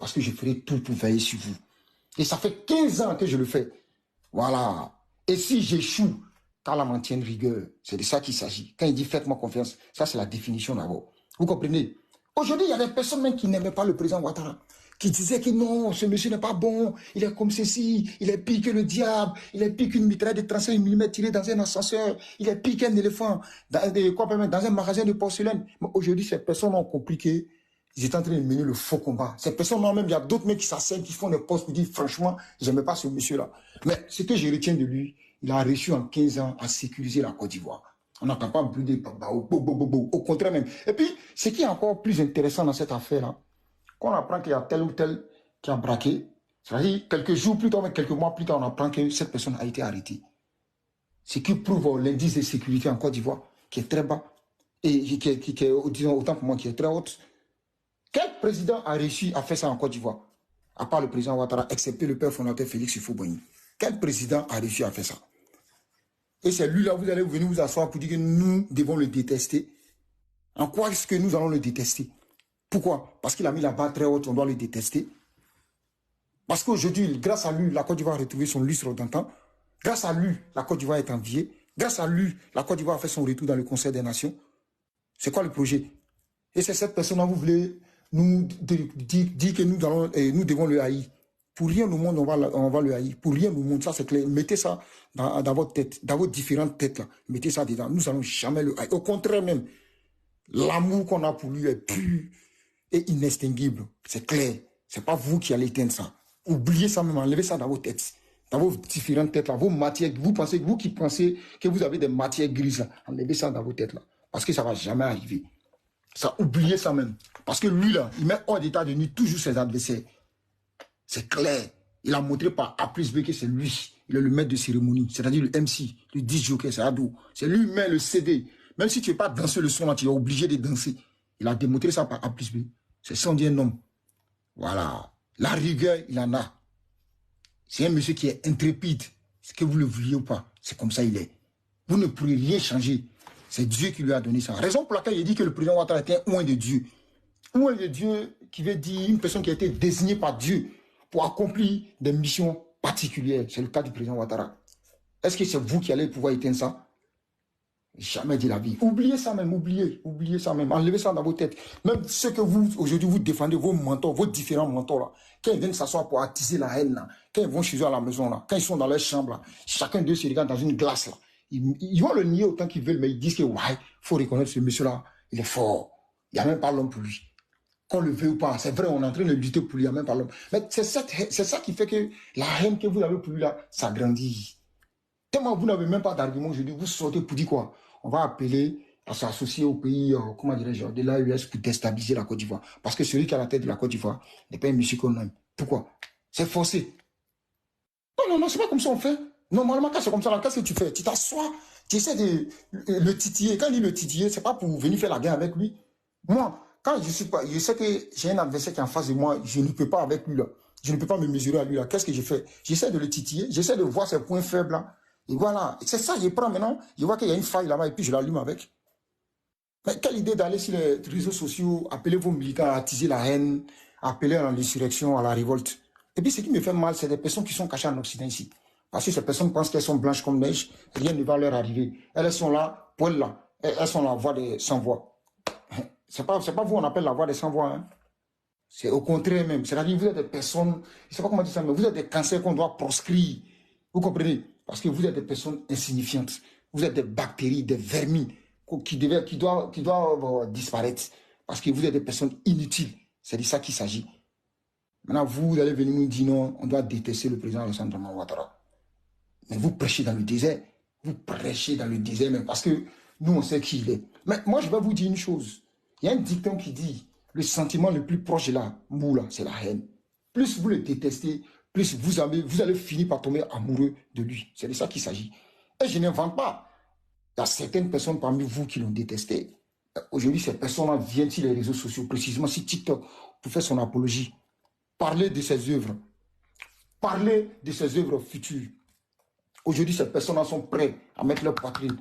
Parce que je ferai tout pour veiller sur vous. Et ça fait 15 ans que je le fais. Voilà. Et si j'échoue, qu'Allah m'en tienne rigueur. C'est de ça qu'il s'agit. Quand il dit faites-moi confiance, ça c'est la définition d'abord. Vous comprenez? Aujourd'hui, il y a des personnes même qui n'aimaient pas le président Ouattara, qui disaient que non, ce monsieur n'est pas bon, il est comme ceci, il est pire que le diable, il est pire qu'une mitraille de 35 mm tirée dans un ascenseur, il est pire qu'un éléphant dans un magasin de porcelaine. Mais aujourd'hui, ces personnes ont compris que ils étaient en train de mener le faux combat. Ces personnes-là, même, il y a d'autres mecs qui s'asseyent, qui font des postes pour dire, franchement, j'aimais pas ce monsieur-là. Mais ce que je retiens de lui, il a réussi en 15 ans à sécuriser la Côte d'Ivoire. On n'entend pas brûler, au contraire même. Et puis, ce qui est encore plus intéressant dans cette affaire-là, quand on apprend qu'il y a tel ou tel qui a braqué, c'est-à-dire quelques jours plus tard, mais quelques mois plus tard, on apprend que cette personne a été arrêtée. Ce qui prouve l'indice de sécurité en Côte d'Ivoire, qui est très bas, et qui est, disons, autant pour moi, qui est très haute. Quel président a réussi à faire ça en Côte d'Ivoire? À part le président Ouattara, excepté le père fondateur Félix Houphouët-Boigny. Quel président a réussi à faire ça? Et c'est lui là, vous allez venir vous asseoir pour dire que nous devons le détester. En quoi est-ce que nous allons le détester? Pourquoi? Parce qu'il a mis la barre très haute, on doit le détester. Parce qu'aujourd'hui, grâce à lui, la Côte d'Ivoire a retrouvé son lustre d'antan. Grâce à lui, la Côte d'Ivoire est enviée. Grâce à lui, la Côte d'Ivoire a fait son retour dans le Conseil des Nations. C'est quoi le projet? Et c'est cette personne-là, vous voulez nous dire que nous devons le haïr. Pour rien au monde, on va le haïr. Pour rien au monde, ça c'est clair. Mettez ça dans votre tête, dans vos différentes têtes là. Mettez ça dedans. Nous allons jamais le haïr. Au contraire même, l'amour qu'on a pour lui est pur et inextinguible. C'est clair. C'est pas vous qui allez éteindre ça. Oubliez ça même, enlevez ça dans vos têtes. Dans vos différentes têtes là, vos matières, vous qui pensez que vous avez des matières grises là, enlevez ça dans vos têtes là. Parce que ça va jamais arriver. Ça, oubliez ça même. Parce que lui, là, il met hors d'état de nuire toujours ses adversaires. C'est clair. Il a montré par A plus B que c'est lui. Il est le maître de cérémonie. C'est-à-dire le MC, le DJ, c'est Ado. C'est lui qui met le CD. Même si tu ne veux pas danser le son, là, tu es obligé de danser. Il a démontré ça par A plus B. C'est sans dire un homme. Voilà. La rigueur, il en a. C'est un monsieur qui est intrépide. C'est que vous le vouliez ou pas. C'est comme ça il est. Vous ne pourrez rien changer. C'est Dieu qui lui a donné ça. Raison pour laquelle il dit que le président Ouattara était un oint de Dieu. Un oint de Dieu qui veut dire une personne qui a été désignée par Dieu pour accomplir des missions particulières. C'est le cas du président Ouattara. Est-ce que c'est vous qui allez pouvoir éteindre ça? Jamais dit la vie. Oubliez ça même, oubliez ça même. Enlevez ça dans vos têtes. Même ce que vous, aujourd'hui, vous défendez, vos mentors, vos différents mentors là, quand ils viennent s'asseoir pour attiser la haine là, quand ils vont chez eux à la maison là, quand ils sont dans leur chambre là, chacun d'eux se regarde dans une glace là. Ils vont le nier autant qu'ils veulent, mais ils disent que, ouais, faut reconnaître ce monsieur-là, il est fort. Il n'y a même pas l'homme pour lui. Qu'on le veut ou pas, c'est vrai, on est en train de lutter pour lui, il n'y a même pas l'homme. Mais c'est ça qui fait que la haine que vous avez pour lui là, ça grandit. Tellement vous n'avez même pas d'argument, je dis, vous sortez pour dire quoi? On va appeler à s'associer au pays, comment dirais-je, de l'AES pour déstabiliser la Côte d'Ivoire. Parce que celui qui a la tête de la Côte d'Ivoire n'est pas un monsieur qu'on aime. Pourquoi? C'est forcé. Non, c'est pas comme ça on fait. Normalement, quand c'est comme ça, qu'est-ce que tu fais? Tu t'assois, tu essaies de le titiller. Quand il dit le titiller, c'est pas pour venir faire la guerre avec lui. Moi, quand je sais que j'ai un adversaire qui est en face de moi, je ne peux pas avec lui là. Je ne peux pas me mesurer à lui là. Qu'est-ce que je fais? J'essaie de le titiller, j'essaie de voir ses points faibles là. Et voilà. C'est ça, je prends maintenant, je vois qu'il y a une faille là-bas et puis je l'allume avec. Mais quelle idée d'aller sur les réseaux sociaux, appeler vos militants à attiser la haine, appeler à l'insurrection, à la révolte. Et puis ce qui me fait mal, c'est des personnes qui sont cachées en Occident ici. Parce que ces personnes pensent qu'elles sont blanches comme neige, rien ne va leur arriver. Elles sont là, poil là. Elles sont la voix des sans-voix. C'est pas vous on appelle la voix des sans-voix. Hein. C'est au contraire même. C'est-à-dire vous êtes des personnes, je sais pas comment dire ça, mais vous êtes des cancers qu'on doit proscrire. Vous comprenez? Parce que vous êtes des personnes insignifiantes. Vous êtes des bactéries, des vermines qui doivent disparaître. Parce que vous êtes des personnes inutiles. C'est de ça qu'il s'agit. Maintenant, vous allez venir nous dire non, on doit détester le président Alassane Dramane Ouattara. Mais vous prêchez dans le désert. Vous prêchez dans le désert même parce que nous, on sait qui il est. Mais moi, je vais vous dire une chose. Il y a un dicton qui dit le sentiment le plus proche de la moula, c'est la haine. Plus vous le détestez, plus vous allez finir par tomber amoureux de lui. C'est de ça qu'il s'agit. Et je n'invente pas. Il y a certaines personnes parmi vous qui l'ont détesté. Aujourd'hui, ces personnes-là viennent sur les réseaux sociaux, précisément sur TikTok, pour faire son apologie. Parler de ses œuvres. Parler de ses œuvres futures. Aujourd'hui, ces personnes-là sont prêtes à mettre leur poitrine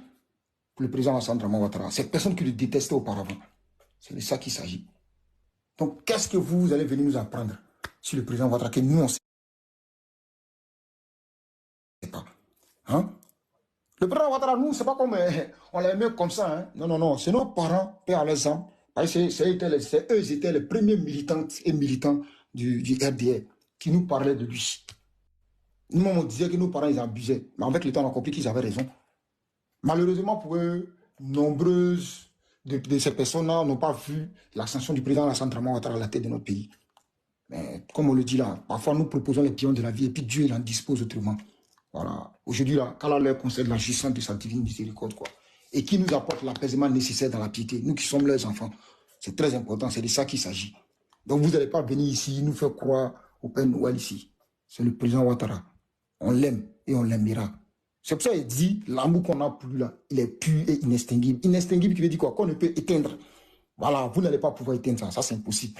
pour le président Alassane Dramane Ouattara. Ces personnes qui le détestaient auparavant. C'est de ça qu'il s'agit. Donc, qu'est-ce que vous allez venir nous apprendre? sur le président Ouattara que nous, on ne sait pas. Hein? Le président Ouattara, nous, c'est pas comme on l'aimait comme ça. Hein? Non, non, non. C'est nos parents, père à les âmes. Parce que eux, ils étaient les premiers militantes et militants du RDR qui nous parlaient de lui. Nous, on disait que nos parents, ils abusaient. Mais avec le temps, on a compris qu'ils avaient raison. Malheureusement pour eux, nombreuses de ces personnes-là n'ont pas vu l'ascension du président Alassane Dramane Ouattara à la tête de notre pays. Mais comme on le dit là, parfois nous proposons les pions de la vie et puis Dieu il en dispose autrement. Voilà. Aujourd'hui, là, quand Allah leur concède la jouissance de sa divine miséricorde, quoi, et qui nous apporte l'apaisement nécessaire dans la piété, nous qui sommes leurs enfants, c'est très important, c'est de ça qu'il s'agit. Donc vous n'allez pas venir ici nous faire croire au Père Noël ici. C'est le président Ouattara. On l'aime et on l'aimera. C'est pour ça qu'il dit, l'amour qu'on a pour lui là, il est pur et inextinguible. Inextinguible qui veut dire quoi? Qu'on ne peut éteindre. Voilà, vous n'allez pas pouvoir éteindre ça, ça c'est impossible.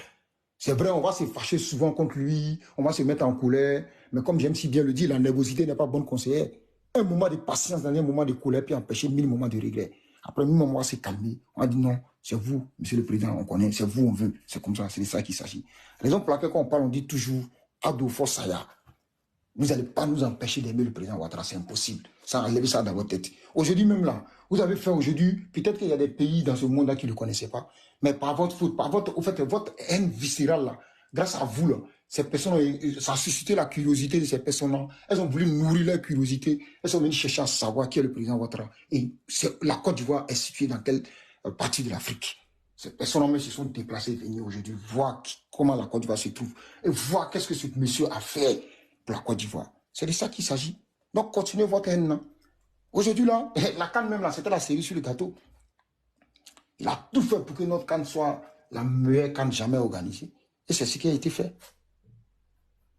C'est vrai, on va se fâcher souvent contre lui, on va se mettre en colère, mais comme j'aime si bien le dire, la nervosité n'est pas bonne conseillère. Un moment de patience dans un moment de colère peut empêcher 1000 moments de regret. Après 1000 moments, on va se calmer. On va dire non, c'est vous, monsieur le président, on connaît, c'est vous, on veut. C'est comme ça, c'est de ça qu'il s'agit. Raison pour laquelle quand on parle, on dit toujours Ado Fossaya. Vous n'allez pas nous empêcher d'aimer le président Ouattara, c'est impossible. Ça, enlevez ça dans votre tête. Aujourd'hui même là, vous avez fait aujourd'hui, peut-être qu'il y a des pays dans ce monde-là qui ne le connaissaient pas, mais par votre faute, par votre, au fait, votre haine viscérale là, grâce à vous là, ces personnes, ça a suscité la curiosité de ces personnes-là. Elles ont voulu nourrir leur curiosité. Elles sont venues chercher à savoir qui est le président Ouattara. Et la Côte d'Ivoire est située dans quelle partie de l'Afrique. Ces personnes-là se sont déplacées, venir aujourd'hui voir comment la Côte d'Ivoire se trouve et voir qu'est-ce que ce monsieur a fait pour la Côte d'Ivoire. C'est de ça qu'il s'agit. Donc, continuez votre haine. Aujourd'hui, là, la canne même, là, c'était la série sur le gâteau. Il a tout fait pour que notre canne soit la meilleure canne jamais organisée. Et c'est ce qui a été fait.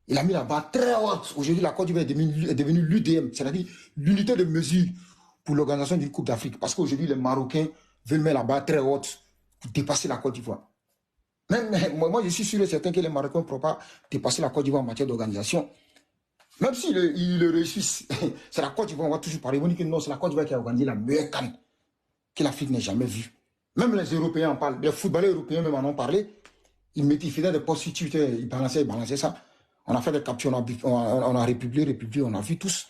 Il a mis la barre très haute. Aujourd'hui, la Côte d'Ivoire est devenue l'UDM, c'est-à-dire l'unité de mesure pour l'organisation d'une Coupe d'Afrique. Parce qu'aujourd'hui, les Marocains veulent mettre la barre très haute pour dépasser la Côte d'Ivoire. Même moi, je suis sûr et certain que les Marocains ne pourront pas dépasser la Côte d'Ivoire en matière d'organisation. Même s'ils le réussissent, c'est la Côte d'Ivoire, on va toujours parler. On dit que non, c'est la Côte d'Ivoire qui a organisé la meilleure canne que l'Afrique n'ait jamais vue. Même les Européens en parlent. Les footballeurs européens même en ont parlé. Ils faisaient des posts sur Twitter, ils balançaient ça. On a fait des captures, on a républié, on a vu tous.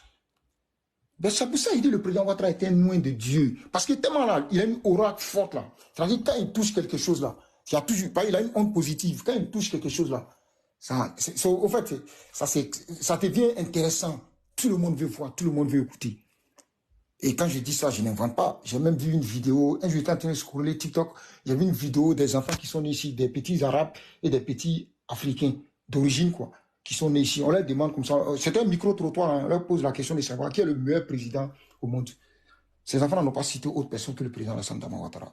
Ben c'est pour ça qu'il dit le président Ouattara était loin de Dieu. Parce que tellement là, il a une aura forte là. C'est-à-dire quand il touche quelque chose là, il a une onde positive. Quand il touche quelque chose là, au fait, ça devient intéressant. Tout le monde veut voir, tout le monde veut écouter. Et quand je dis ça, je n'invente pas. J'ai même vu une vidéo, un jour j'étais en train de scroller TikTok, j'ai vu une vidéo des enfants qui sont nés ici, des petits Arabes et des petits Africains d'origine, quoi, qui sont nés ici. On leur demande comme ça, c'est un micro-trottoir, hein, on leur pose la question de savoir qui est le meilleur président au monde. Ces enfants n'ont pas cité autre personne que le président Alassane Dramane Ouattara.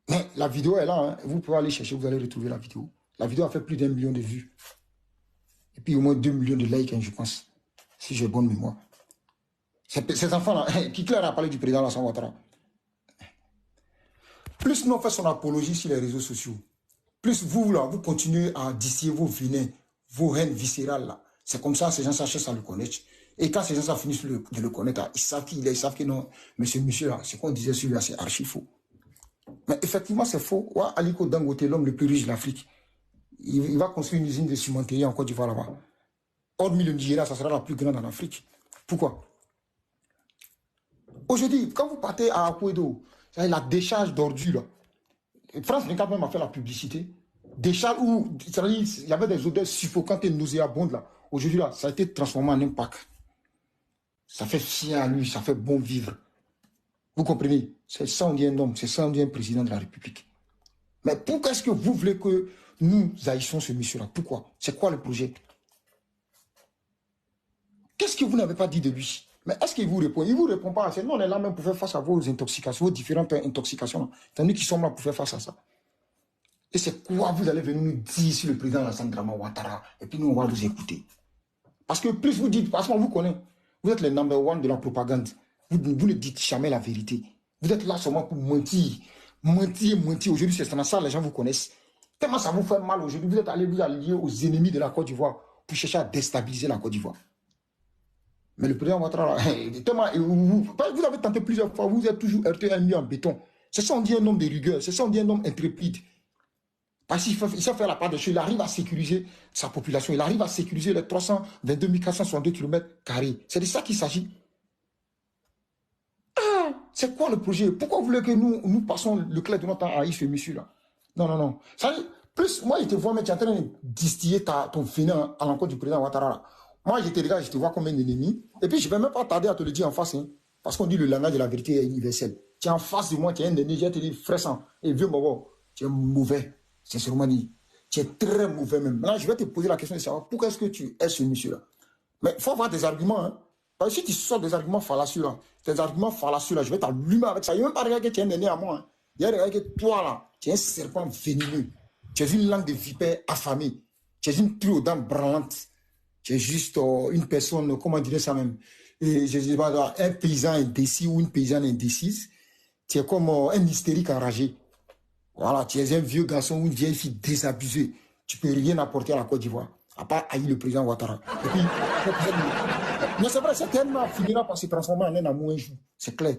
Mais la vidéo est là, hein. Vous pouvez aller chercher, vous allez retrouver la vidéo. La vidéo a fait plus d'1 million de vues. Et puis au moins 2 millions de likes, hein, je pense, si j'ai bonne mémoire. Ces enfants-là, qui claire a parlé du président Alassane Ouattara. Plus nous on fait son apologie sur les réseaux sociaux, plus vous, là, vous continuez à distiller vos venins, vos haines viscérales, là. C'est comme ça, ces gens cherchent à le connaître. Et quand ces gens finissent de le connaître, là, ils savent qui il est, ils savent que non, mais ce monsieur-là, ce qu'on disait sur lui, c'est archi faux. Mais effectivement, c'est faux. Ouais, Aliko Dangote, l'homme le plus riche de l'Afrique, il va construire une usine de cimenterie en Côte d'Ivoire là-bas. Hormis le Nigeria, ça sera la plus grande en Afrique. Pourquoi? Aujourd'hui, quand vous partez à Akwedo, la décharge d'ordures, France 24 même a fait la publicité. Décharge où il y avait des odeurs suffocantes et nauséabondes là. Aujourd'hui, là, ça a été transformé en un parc. Ça fait fier à lui, ça fait bon vivre. Vous comprenez? C'est ça on dit un homme, c'est ça on dit un président de la République. Mais pourquoi est-ce que vous voulez que nous haïssons ce monsieur-là? Pourquoi? C'est quoi le projet? Qu'est-ce que vous n'avez pas dit de lui? Mais est-ce qu'il vous répond? Il ne vous répond pas. C'est nous, on est là même pour faire face à vos intoxications, vos différentes intoxications. C'est nous qui sommes là pour faire face à ça. Et c'est quoi vous allez venir nous dire sur le président Alassane Dramane Ouattara? Et puis nous, on va vous écouter. Parce que plus vous dites, parce qu'on vous connaît, vous êtes les number one de la propagande. Vous ne dites jamais la vérité. Vous êtes là seulement pour mentir. Mentir. Aujourd'hui, c'est ça, les gens vous connaissent. Tellement ça vous fait mal aujourd'hui. Vous êtes allé vous allier aux ennemis de la Côte d'Ivoire pour chercher à déstabiliser la Côte d'Ivoire. Mais le président Ouattara, vous avez tenté plusieurs fois, vous êtes toujours heurté à un mur en béton. C'est ça on dit un homme de rigueur, c'est ça on dit un homme intrépide. Parce qu'il sait faire la part des choses. Il arrive à sécuriser sa population. Il arrive à sécuriser les 322 462 km². C'est de ça qu'il s'agit. C'est quoi le projet? Pourquoi vous voulez que nous passons le clair de notre temps à haïr ce monsieur-là? Non, non, non. Ça, plus, moi, je te vois, mais tu es en train de distiller ton venin à l'encontre du président Ouattara. Moi, je te regarde, je te vois comme un ennemi. Et puis, je ne vais même pas tarder à te le dire en face. Hein, parce qu'on dit le langage de la vérité est universel. Tu es en face de moi, tu es un ennemi. Je te dis, frère sang, et vieux Bobo, tu es mauvais. Sincèrement dit. Tu es très mauvais même. Maintenant, je vais te poser la question de savoir pourquoi est-ce que tu es ce monsieur-là. Mais il faut avoir des arguments. Hein. Parce que si tu sors des arguments fallacieux, là, tes arguments fallacieux, là, je vais t'allumer avec ça. Il n'y a même pas regarder que tu es un ennemi à moi. Hein. Il y a regarder que toi, là, tu es un serpent venimeux. Tu es une langue de vipère affamée. Tu es une truie aux dents branlantes. Tu es juste une personne, comment dirais ça même, et je sais pas, un paysan indécis ou une paysanne indécise. Tu es comme un hystérique enragé. Voilà, tu es un vieux garçon ou une vieille fille désabusée. Tu peux rien apporter à la Côte d'Ivoire, à part haïr le président Ouattara. Et puis, mais c'est vrai, cet homme finira par se transformer en un amour un jour. C'est clair.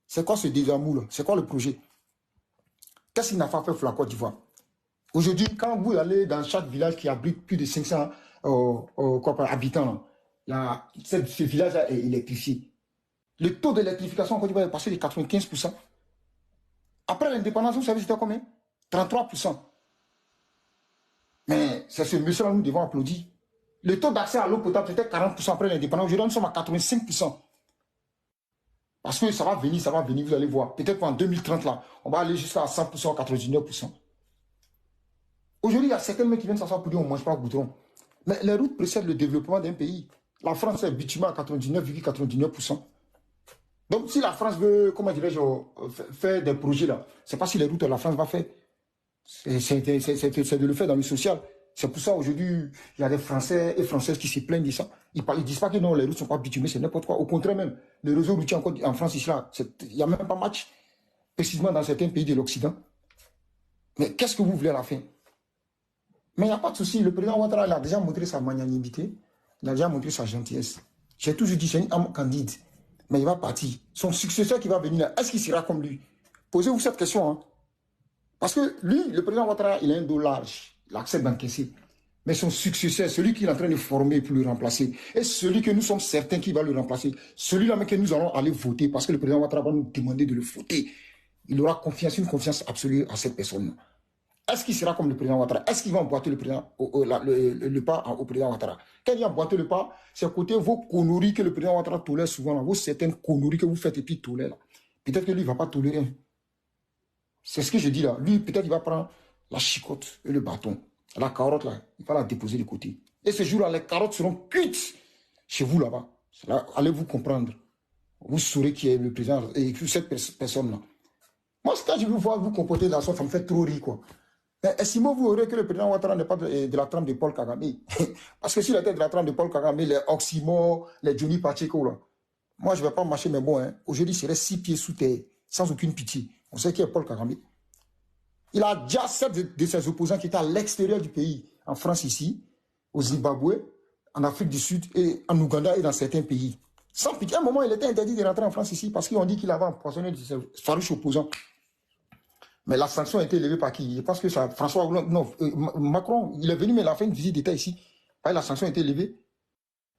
C'est quoi ce désamour-là? C'est quoi le projet? Qu'est-ce qu'il n'a pas fait pour la Côte d'Ivoire? Aujourd'hui, quand vous allez dans chaque village qui abrite plus de 500 habitants, là, ce village-là est électrifié. Le taux d'électrification en Côte d'Ivoire est passé de 95%. Après l'indépendance, vous savez c'était combien? 33%. Mais c'est ce monsieur-là que nous devons applaudir. Le taux d'accès à l'eau potable, c'était 40% après l'indépendance. Aujourd'hui, nous sommes à 85%. Parce que ça va venir, vous allez voir. Peut-être qu'en 2030, là, on va aller jusqu'à 100%, 99%. Aujourd'hui, il y a certains mecs qui viennent s'asseoir pour dire on ne mange pas goudron. Mais les routes précèdent le développement d'un pays. La France est bitument à 99,99%. Donc, si la France veut, comment dirais-je, faire des projets là, c'est pas si les routes la France va faire. C'est de le faire dans le social. C'est pour ça aujourd'hui, il y a des Français et Françaises qui se plaignent de ça. Ils disent pas que non, les routes sont pas bitumées, c'est n'importe quoi. Au contraire même, le réseau routier en France ici là, il n'y a même pas match, précisément dans certains pays de l'Occident. Mais qu'est-ce que vous voulez à la fin? Mais il n'y a pas de souci. Le président Ouattara, il a déjà montré sa magnanimité, il a déjà montré sa gentillesse. J'ai toujours dit, c'est une âme candide. Mais il va partir. Son successeur qui va venir là, est-ce qu'il sera comme lui? Posez-vous cette question. Hein? Parce que lui, le président Ouattara, il a un dos large. Il accepte d'encaisser. Mais son successeur, celui qu'il est en train de former pour le remplacer, et celui que nous sommes certains qu'il va le remplacer, celui-là même que nous allons aller voter, parce que le président Ouattara va nous demander de le voter, il aura confiance, une confiance absolue à cette personne. Est-ce qu'il sera comme le président Ouattara? Est-ce qu'il va emboîter le pas au président Ouattara? Quand il dit emboîter le pas, c'est côté vos conneries que le président Ouattara tolère souvent, là, vos certaines conneries que vous faites et puis tolère. Là. Peut-être que lui, il ne va pas tolérer. C'est ce que je dis là. Lui, peut-être il va prendre la chicotte et le bâton. La carotte, là, il va la déposer de côté. Et ce jour-là, les carottes seront cuites chez vous là-bas. Là, allez-vous comprendre. Vous saurez qui est le président et cette personne-là. Moi, quand je vous vois vous comporter dans ça, ça me fait trop rire, quoi. Mais estimez vous aurez que le président Ouattara n'est pas de la trempe de Paul Kagame. Parce que s'il était de la trempe de Paul Kagame, les Oximo, les Johnny Pacheco, là, moi, je ne vais pas marcher, mais bon, hein, aujourd'hui, il serait 6 pieds sous terre, sans aucune pitié. On sait qui est Paul Kagame. Il a déjà 7 de ses opposants qui étaient à l'extérieur du pays, en France ici, au Zimbabwe, en Afrique du Sud, et en Ouganda et dans certains pays. Sans pitié. À un moment, il était interdit de rentrer en France ici parce qu'ils ont dit qu'il avait empoisonné de ses farouches opposants. Mais la sanction a été élevée par qui? Je pense que ça, François Hollande, non, Macron, il est venu, mais il a fait une visite d'État ici. La sanction a été élevée.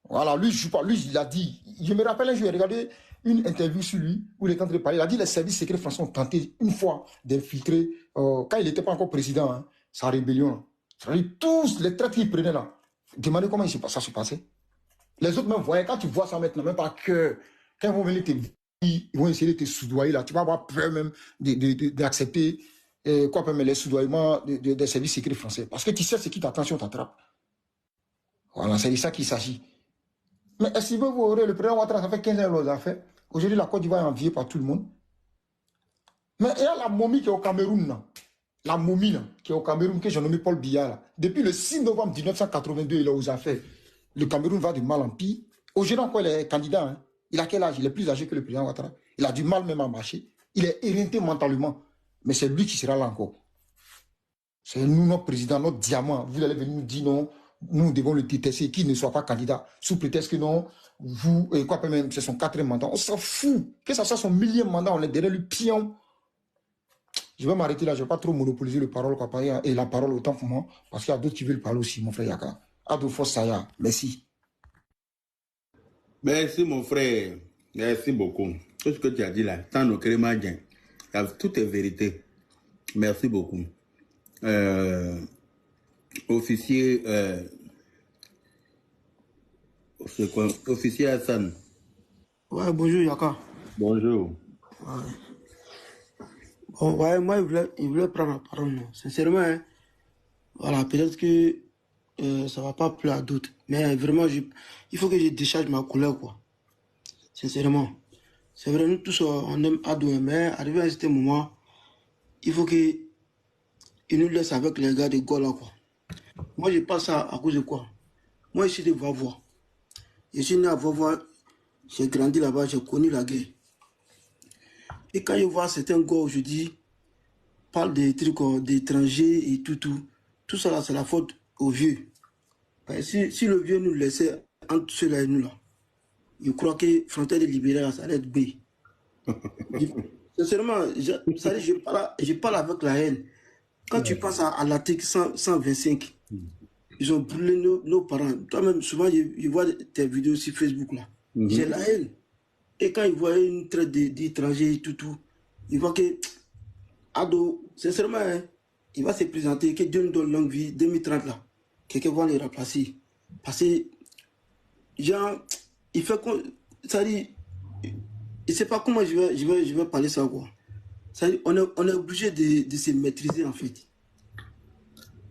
Voilà, lui, il a dit, je me rappelle un jour, j'ai regardé une interview sur lui, où il est en train de parler, il a dit les services secrets français ont tenté une fois d'infiltrer, quand il n'était pas encore président, hein, sa rébellion. C'est-à-dire, tous les traites qu'il prenait là, demandez comment ça se passait. Les autres même voyaient, quand tu vois ça maintenant, même pas que, quand ils vont venir te ils vont essayer de te soudoyer là. Tu vas avoir peur même d'accepter les soudoiements des services secrets français. Parce que tu sais ce qui t'attend si on t'attrape. Voilà, c'est de ça qu'il s'agit. Mais est-ce que vous aurez le président Ouattara, ça fait 15 ans qu'il a fait. Aujourd'hui, la Côte d'Ivoire est enviée par tout le monde. Mais il y a la momie qui est au Cameroun. Là. La momie là, qui est au Cameroun, que j'ai nommé Paul Biya. Là. Depuis le 6 novembre 1982, il est aux affaires. Le Cameroun va de mal en pire. Aujourd'hui, encore, il est candidat. Hein. Il a quel âge? Il est plus âgé que le président Ouattara. Il a du mal même à marcher. Il est éreinté mentalement. Mais c'est lui qui sera là encore. C'est nous, notre président, notre diamant. Vous allez venir nous dire non, nous devons le détester, qu'il ne soit pas candidat. Sous prétexte que non, vous, et quoi même, c'est son 4e mandat. On s'en fout. Que ça soit son 1000e mandat, on est derrière le pion. Je vais m'arrêter là, je ne vais pas trop monopoliser la parole, et la parole autant pour moi, parce qu'il y a d'autres qui veulent parler aussi, mon frère Yaka. Ado Fossaya, merci. Merci, mon frère. Merci beaucoup. Tout ce que tu as dit là, tant nos crémagiens, tout est vérité. Merci beaucoup. Officier, c'est quoi? Officier Hassan. Ouais, bonjour Yaka. Bonjour. Ouais. Bon, ouais, moi, il voulait prendre la parole, non. Sincèrement, hein, voilà, peut-être que ça va pas plaire à d'autres. Mais vraiment, il faut que je décharge ma colère, quoi. Sincèrement. C'est vrai, nous tous, on aime Ado, mais arrivé à un certain moment, il faut qu'il nous laisse avec les gars de Gola, quoi. Moi, je passe à cause de quoi? Moi, je suis de Vavois. Je suis né à Vavois, j'ai grandi là-bas, j'ai connu la guerre. Et quand je vois certains gars aujourd'hui parlent des trucs d'étrangers et tout ça là, c'est la faute aux vieux. Si le vieux nous laissait entre ceux-là et nous là, je crois que frontière de libéral, ça allait être B. Sincèrement, je parle avec la haine. Quand tu passes à l'article 125, ils ont brûlé nos parents. Toi-même, souvent, je vois tes vidéos sur Facebook là. J'ai la haine. Et quand ils voient une traite d'étrangers et tout, ils voient que Ado, sincèrement, hein, il va se présenter, que Dieu nous donne longue vie, 2030 là. Quelqu'un va les remplacer. Parce que, genre, il fait quoi, ça dit, il ne sait pas comment je vais parler ça, quoi. Ça dit, on est obligé de se maîtriser, en fait.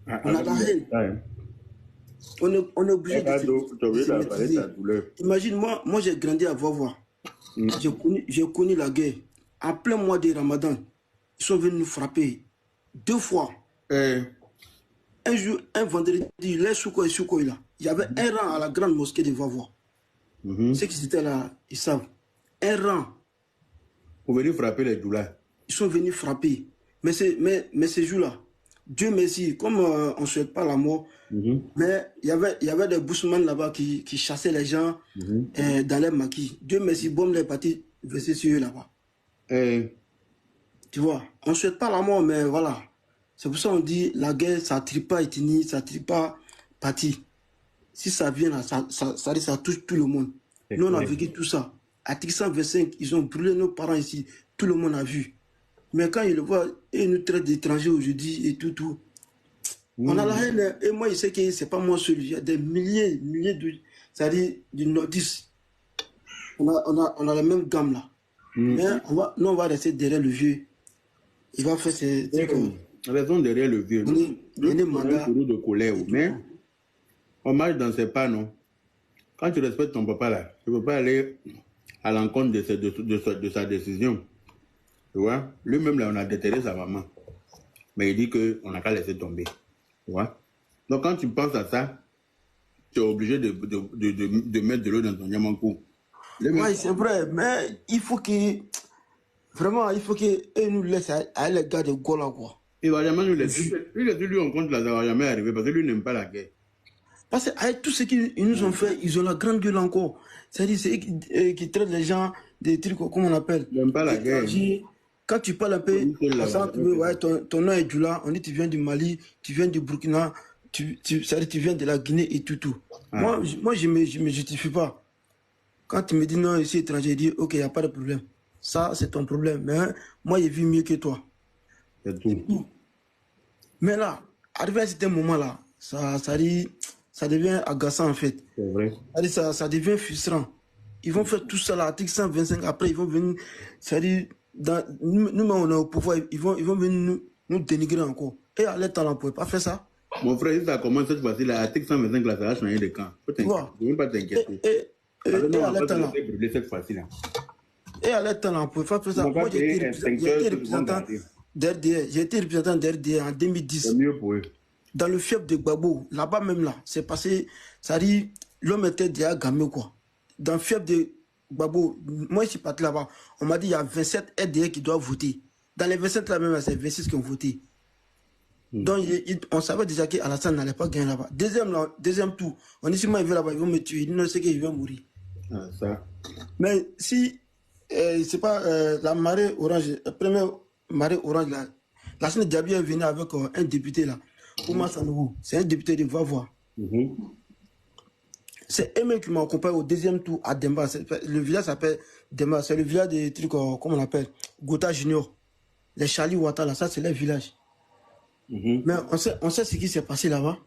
On a la haine. On est obligé de se maîtriser. Imagine, moi j'ai grandi à Vavois. J'ai connu la guerre. En plein mois de Ramadan, ils sont venus nous frapper 2 fois. Un jour, un vendredi, les Soukoy et Soukoy là, il y avait un rang à la grande mosquée de Vavois. Ceux qui étaient là, ils savent. Un rang. Pour venir frapper les douleurs. Ils sont venus frapper. Mais ces jours-là, Dieu merci, comme on ne souhaite pas la mort, mais il y avait des boussemans là-bas qui chassaient les gens dans les maquis. Dieu merci, bombe les partis versés sur eux là-bas. Tu vois, on ne souhaite pas la mort, mais voilà. C'est pour ça qu'on dit la guerre, ça ne trie pas ethnie, ça ne trie pas parti. Si ça vient là, ça touche tout le monde. Nous, on a vécu tout ça. À 125, ils ont brûlé nos parents ici. Tout le monde a vu. Mais quand ils le voient, ils nous traitent d'étrangers aujourd'hui et tout. On a la haine. Et moi, je sais que ce n'est pas moi seul. Il y a des milliers de... C'est-à-dire du nordiste. On a la même gamme là. Mais nous, on va rester derrière le vieux. Il va faire ses trucs. Raison derrière le vieux. On a un tour de colère. Mais on marche dans ses pas, non? Quand tu respectes ton papa là, tu ne peux pas aller à l'encontre de sa décision. Tu vois? Lui-même là, on a déterré sa maman. Mais il dit qu'on n'a qu'à laisser tomber. Tu vois? Donc quand tu penses à ça, tu es obligé de mettre de l'eau dans ton yamankou. Oui, c'est vrai, mais il faut que... Vraiment, il faut qu'ils nous laissent à les gars de Gola, quoi. Il va jamais nous laisser. Lui, on compte là, ça va jamais arriver parce que lui n'aime pas la guerre. Parce qu'avec tout ce qu'ils nous ont fait, ils ont la grande gueule encore. C'est-à-dire, c'est eux qui traitent les gens des trucs, comment on appelle. Ils n'aiment pas la guerre. Quand tu parles un peu, ouais, ton nom est Djoula, on dit tu viens du Mali, tu viens du Burkina, c'est-à-dire tu viens de la Guinée et tout. Moi, je me justifie pas. Quand tu me dis non, ici étranger, je dis ok, il n'y a pas de problème. Ça, c'est ton problème. Mais moi, j'ai vu mieux que toi. C'est tout. Mais là, arrivé à ce moment-là, ça devient agaçant en fait. C'est vrai. Ça devient frustrant. Ils vont faire tout ça là, article 125, après ils vont venir, c'est-à-dire, nous-mêmes on est au pouvoir, ils vont venir nous dénigrer encore. Et à l'état, on ne pouvait pas faire ça. Mon frère, si ça commence cette fois-ci, l'article 125, là, ça va changer de camp. Tu ne veux pas t'inquiéter. Et à l'état, là. Cette fois-ci, là. Et à l'état, on ne pouvait pas faire ça. Moi, j'ai été représentant d'RDR. J'ai été représentant d'RDR en 2010. C'est mieux pour eux. Dans le fief de Gbagbo, là-bas même là, c'est passé, ça dit, l'homme était déjà gamé quoi. Dans le fief de Gbagbo, moi je suis parti là-bas, on m'a dit il y a 27 RDR qui doivent voter. Dans les 27 là même, c'est 26 qui ont voté. Donc on savait déjà qu'Alassane n'allait pas gagner là-bas. Deuxième tour, on dit si moi il veut là-bas, ils vont me tuer, ils ne savent qu'il va mourir. Ah, ça. Mais si c'est pas la marée orange, la première marée orange là, La semaine Diaby est venu avec un député là. Oumar Sanogo. C'est un député de Voix. C'est eux-mêmes qui m'ont accompagné au deuxième tour à Demba. Le village s'appelle Demba. C'est le village des trucs, comment on appelle, Gotha Junior. Les Charlie Ouattara, ça c'est leur village. Mais on sait ce qui s'est passé là-bas.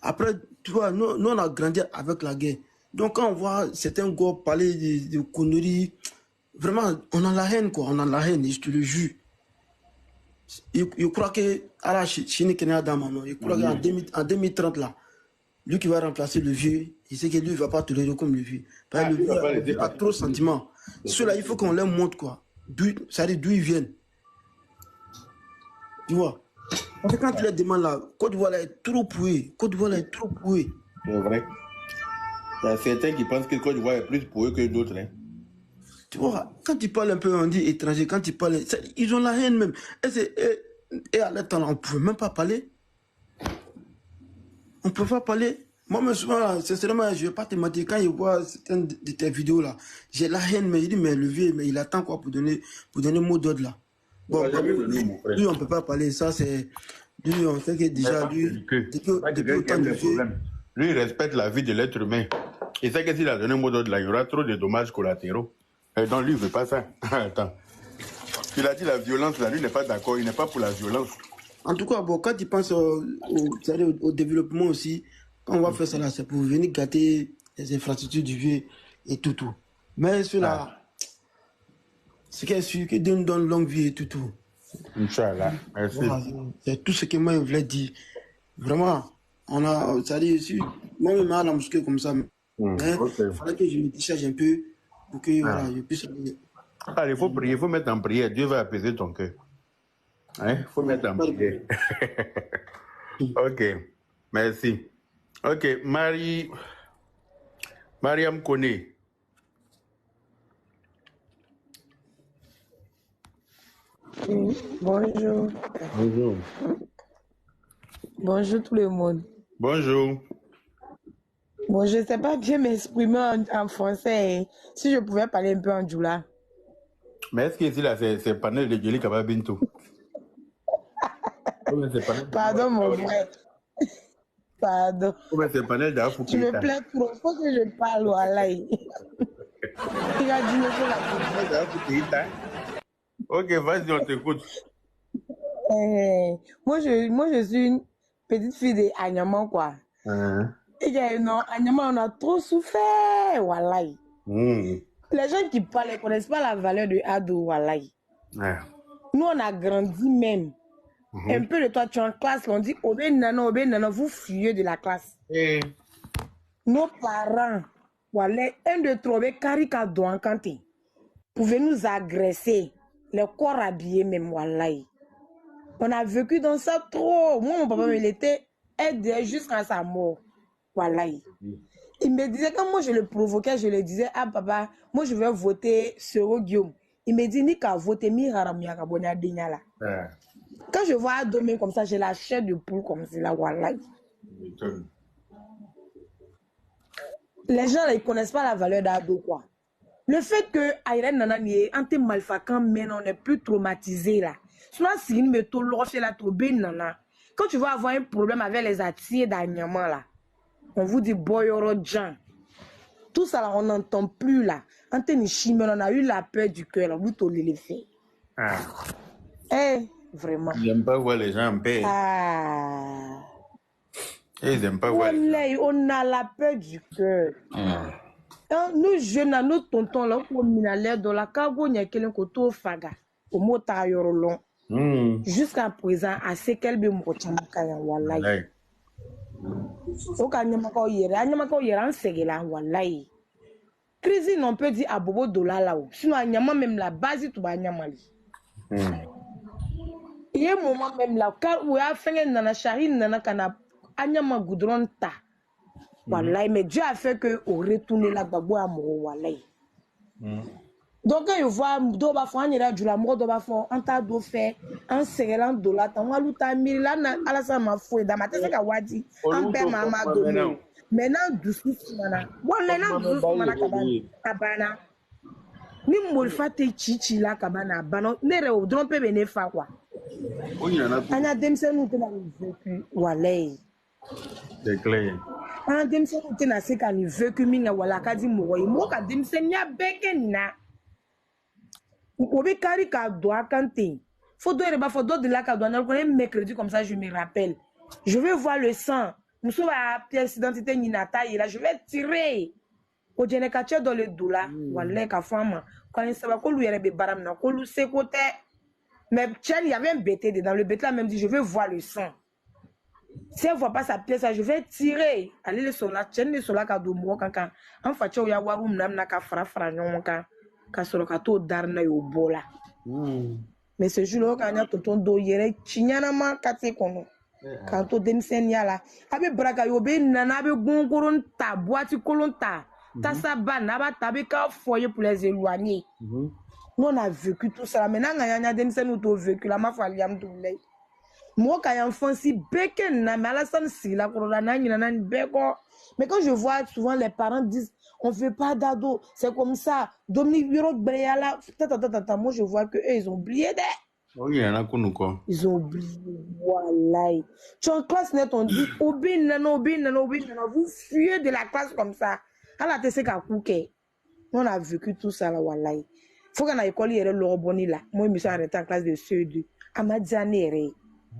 Après, tu vois, nous on a grandi avec la guerre. Donc quand on voit certains gars parler de conneries, vraiment, on a la haine, quoi. On a la haine, je te le jure. Je crois que à Chine Kenya Damano, je crois qu'en 2030 là, lui qui va remplacer le vieux, il sait que lui il va pas tolérer comme le vieux. Parce que le vieux n'a pas trop de sentiments. Ceux-là, il faut qu'on leur montre quoi. Ça dit d'où ils viennent. Tu vois. Parce que quand tu leur demandes là, Côte d'Ivoire est trop pouée. Côte d'Ivoire est trop pouée. C'est vrai. Il y a certains qui pensent que Côte d'Ivoire est plus pouée que d'autres. Hein. Tu vois, quand tu parles un peu, on dit étranger, quand tu parles, ils ont la haine même. Et à l'état, on ne pouvait même pas parler. On ne peut pas parler. Moi, souvent, sincèrement, je ne vais pas te mentir. Quand je vois certaines de tes vidéos là, j'ai la haine, mais il dit, mais le vieux, mais il attend quoi pour donner mot d'ordre là. Bon, lui, on ne peut pas parler. Ça, c'est. Lui, on sait que déjà, lui. Depuis autant de problème. Lui, il respecte la vie de l'être humain. Il sait que s'il a donné un mot d'ordre là, il y aura trop de dommages collatéraux. Et donc, lui, il ne veut pas ça. Attends. Il a dit la violence là, lui, il n'est pas d'accord. Il n'est pas pour la violence. En tout cas, bon, quand tu penses au développement aussi, quand on va faire ça là, c'est pour venir gâter les infrastructures du vieux et tout. Mais cela, c'est qu'il sûr que Dieu nous donne longue vie et tout. Inch'Allah. Merci. Voilà, c'est tout ce que moi je voulais dire. Vraiment, on a, c'est-à-dire, moi je me mets à la mosquée comme ça. Il fallait que je me décharge un peu pour que voilà, je puisse aller. Il faut prier, il faut mettre en prière. Dieu va apaiser ton cœur. Il faut mettre en prière. Ok, merci. Ok, Mariam Kone. Oui, bonjour. Bonjour. Bonjour tout le monde. Bonjour. Bon, je ne sais pas bien m'exprimer en français. Si je pouvais parler un peu en djoula. Mais est-ce que ici, là, c'est panel de Djeli Kababintou? Pardon, mon frère. Pardon. C'est panel d'Afou. Tu me plais trop. Il faut que je parle au Alaï. Il a dit que la Ok, vas-y, on t'écoute. Moi, je suis une petite fille de Agnaman, quoi. Et Agnaman, on a trop souffert, Walaï. Les gens qui parlent ne connaissent pas la valeur de Ado, Walaï. Nous, on a grandi même. Un peu de toi, tu es en classe, on dit, Obé Nano, vous fuyez de la classe. Nos parents, Walaï, 1, 2, 3, Karika Douankante, pouvaient nous agresser. Les corps habillés même, Walaï. On a vécu dans ça trop. Moi, mon papa, il était aidé jusqu'à sa mort. Walaï. Il me disait, quand moi je le provoquais, je le disais, ah papa, moi je vais voter Sero Guillaume. Il me dit, ni qu'à voter, Quand je vois Adomé comme ça, j'ai la chair de poule comme ça, là, Walaï. Les gens, là, ils ne connaissent pas la valeur d'Ado, quoi. Le fait que Ayren Nanani est anti-malfaquant, mais on n'est plus traumatisé là. Souvent, si il me tourne là, nana. Quand tu vas avoir un problème avec les attiers d'Agnaman là, on vous dit Boyoro Djan. Tout ça là, on n'entend plus là. Anté-Nichi, mais on a eu la peur du cœur là, vous tollez les faits. Vraiment. Ils n'aiment pas voir les gens en paix. Ils n'aiment pas voir. On a la peur du cœur. Nous jeunes, nous tontons là, pour minaler dans la cargo, il y a quelqu'un qui est faga, au mot tailleur jusqu'à présent, à ce qu'elle be mochambakaya wallahi. Au cas où il y a un segela wallahi. Crise, on peut dire à Bobo Dola là-haut. Sinon, il y a même la base, tout va nyamali. Il y a un moment même là, car où il y a fait un charine, nana kana, anyama goudron ta. Wallahi, mais Dieu a fait que on retourne là babo amour wallahi. Donc quand je vois doba fo anyera djula mo doba fo anta do fait en serelan dola ta waluta mirila na alasa ma fo da mate ka wadi en pe mama do maintenant doucement mana wallahi na doucement mana kabana ni mo fate chichi la kabana bano ne re o don pe bene fa quoi Anya denmisɛnninw tɛna nin vécu walayi. C'est clair. Anya denmisɛnninw tɛna se ka nin vécu min kɛ wala a ka di mɔgɔ ye. Mɔgɔ ka denmisɛnninya bɛɛ kɛ nin na. O bɛ kari k'a don a kan ten. Fo dɔ yɛrɛ b'a fɔ dɔ delila ka don a na mercredi comme ça je me rappelle. Je vais voir le sang. Muso b'a pièce d'identité ɲini a t'a yira. Je vais tirer. O jɛnɛkacɛ dɔ le don la walayi ka fɔ an ma k'an saba k'olu yɛrɛ bɛ baara min na k'olu seko tɛ. Mais Tchène, il y avait un BT dedans. Le BT a même dit, je vais voir le sang. Si elle ne voit pas sa pièce, je vais tirer. Allez, le sola, Tchène, le sola, ka do mo kankan. En fait, il y a warum namna ka fara nyonka. Ka solo ka to darna yo bola. Mais ce jour-là, quand il y a tonton do yere, chinyana ma kate kono. Quand to demsen yala. Abe braka yo be nana abe gongoron ta, boîte kolon ta. Ta saba, naba tabe ka foyer pour les éloigner. Nous, on a vécu tout ça. Maintenant, on a vécu la ma famille. Moi, quand j'ai enfant, si beken na mais à la fin si la corona ni beko. Mais quand je vois souvent les parents disent on veut pas d'ado, c'est comme ça. Dominique Bureau Breyala, moi je vois que eux ils ont oublié Oui, il y en a qu'on quoi. Ils ont oublié. Voilà. Tu en classe net on dit obin vous fuyez de la classe comme ça. Alors tu sais qu'à couper. On a vécu tout ça là wallahi. Faut qu'on a école yere lo boni là. Moi je me suis arrêté en classe de CE2. Amadianere.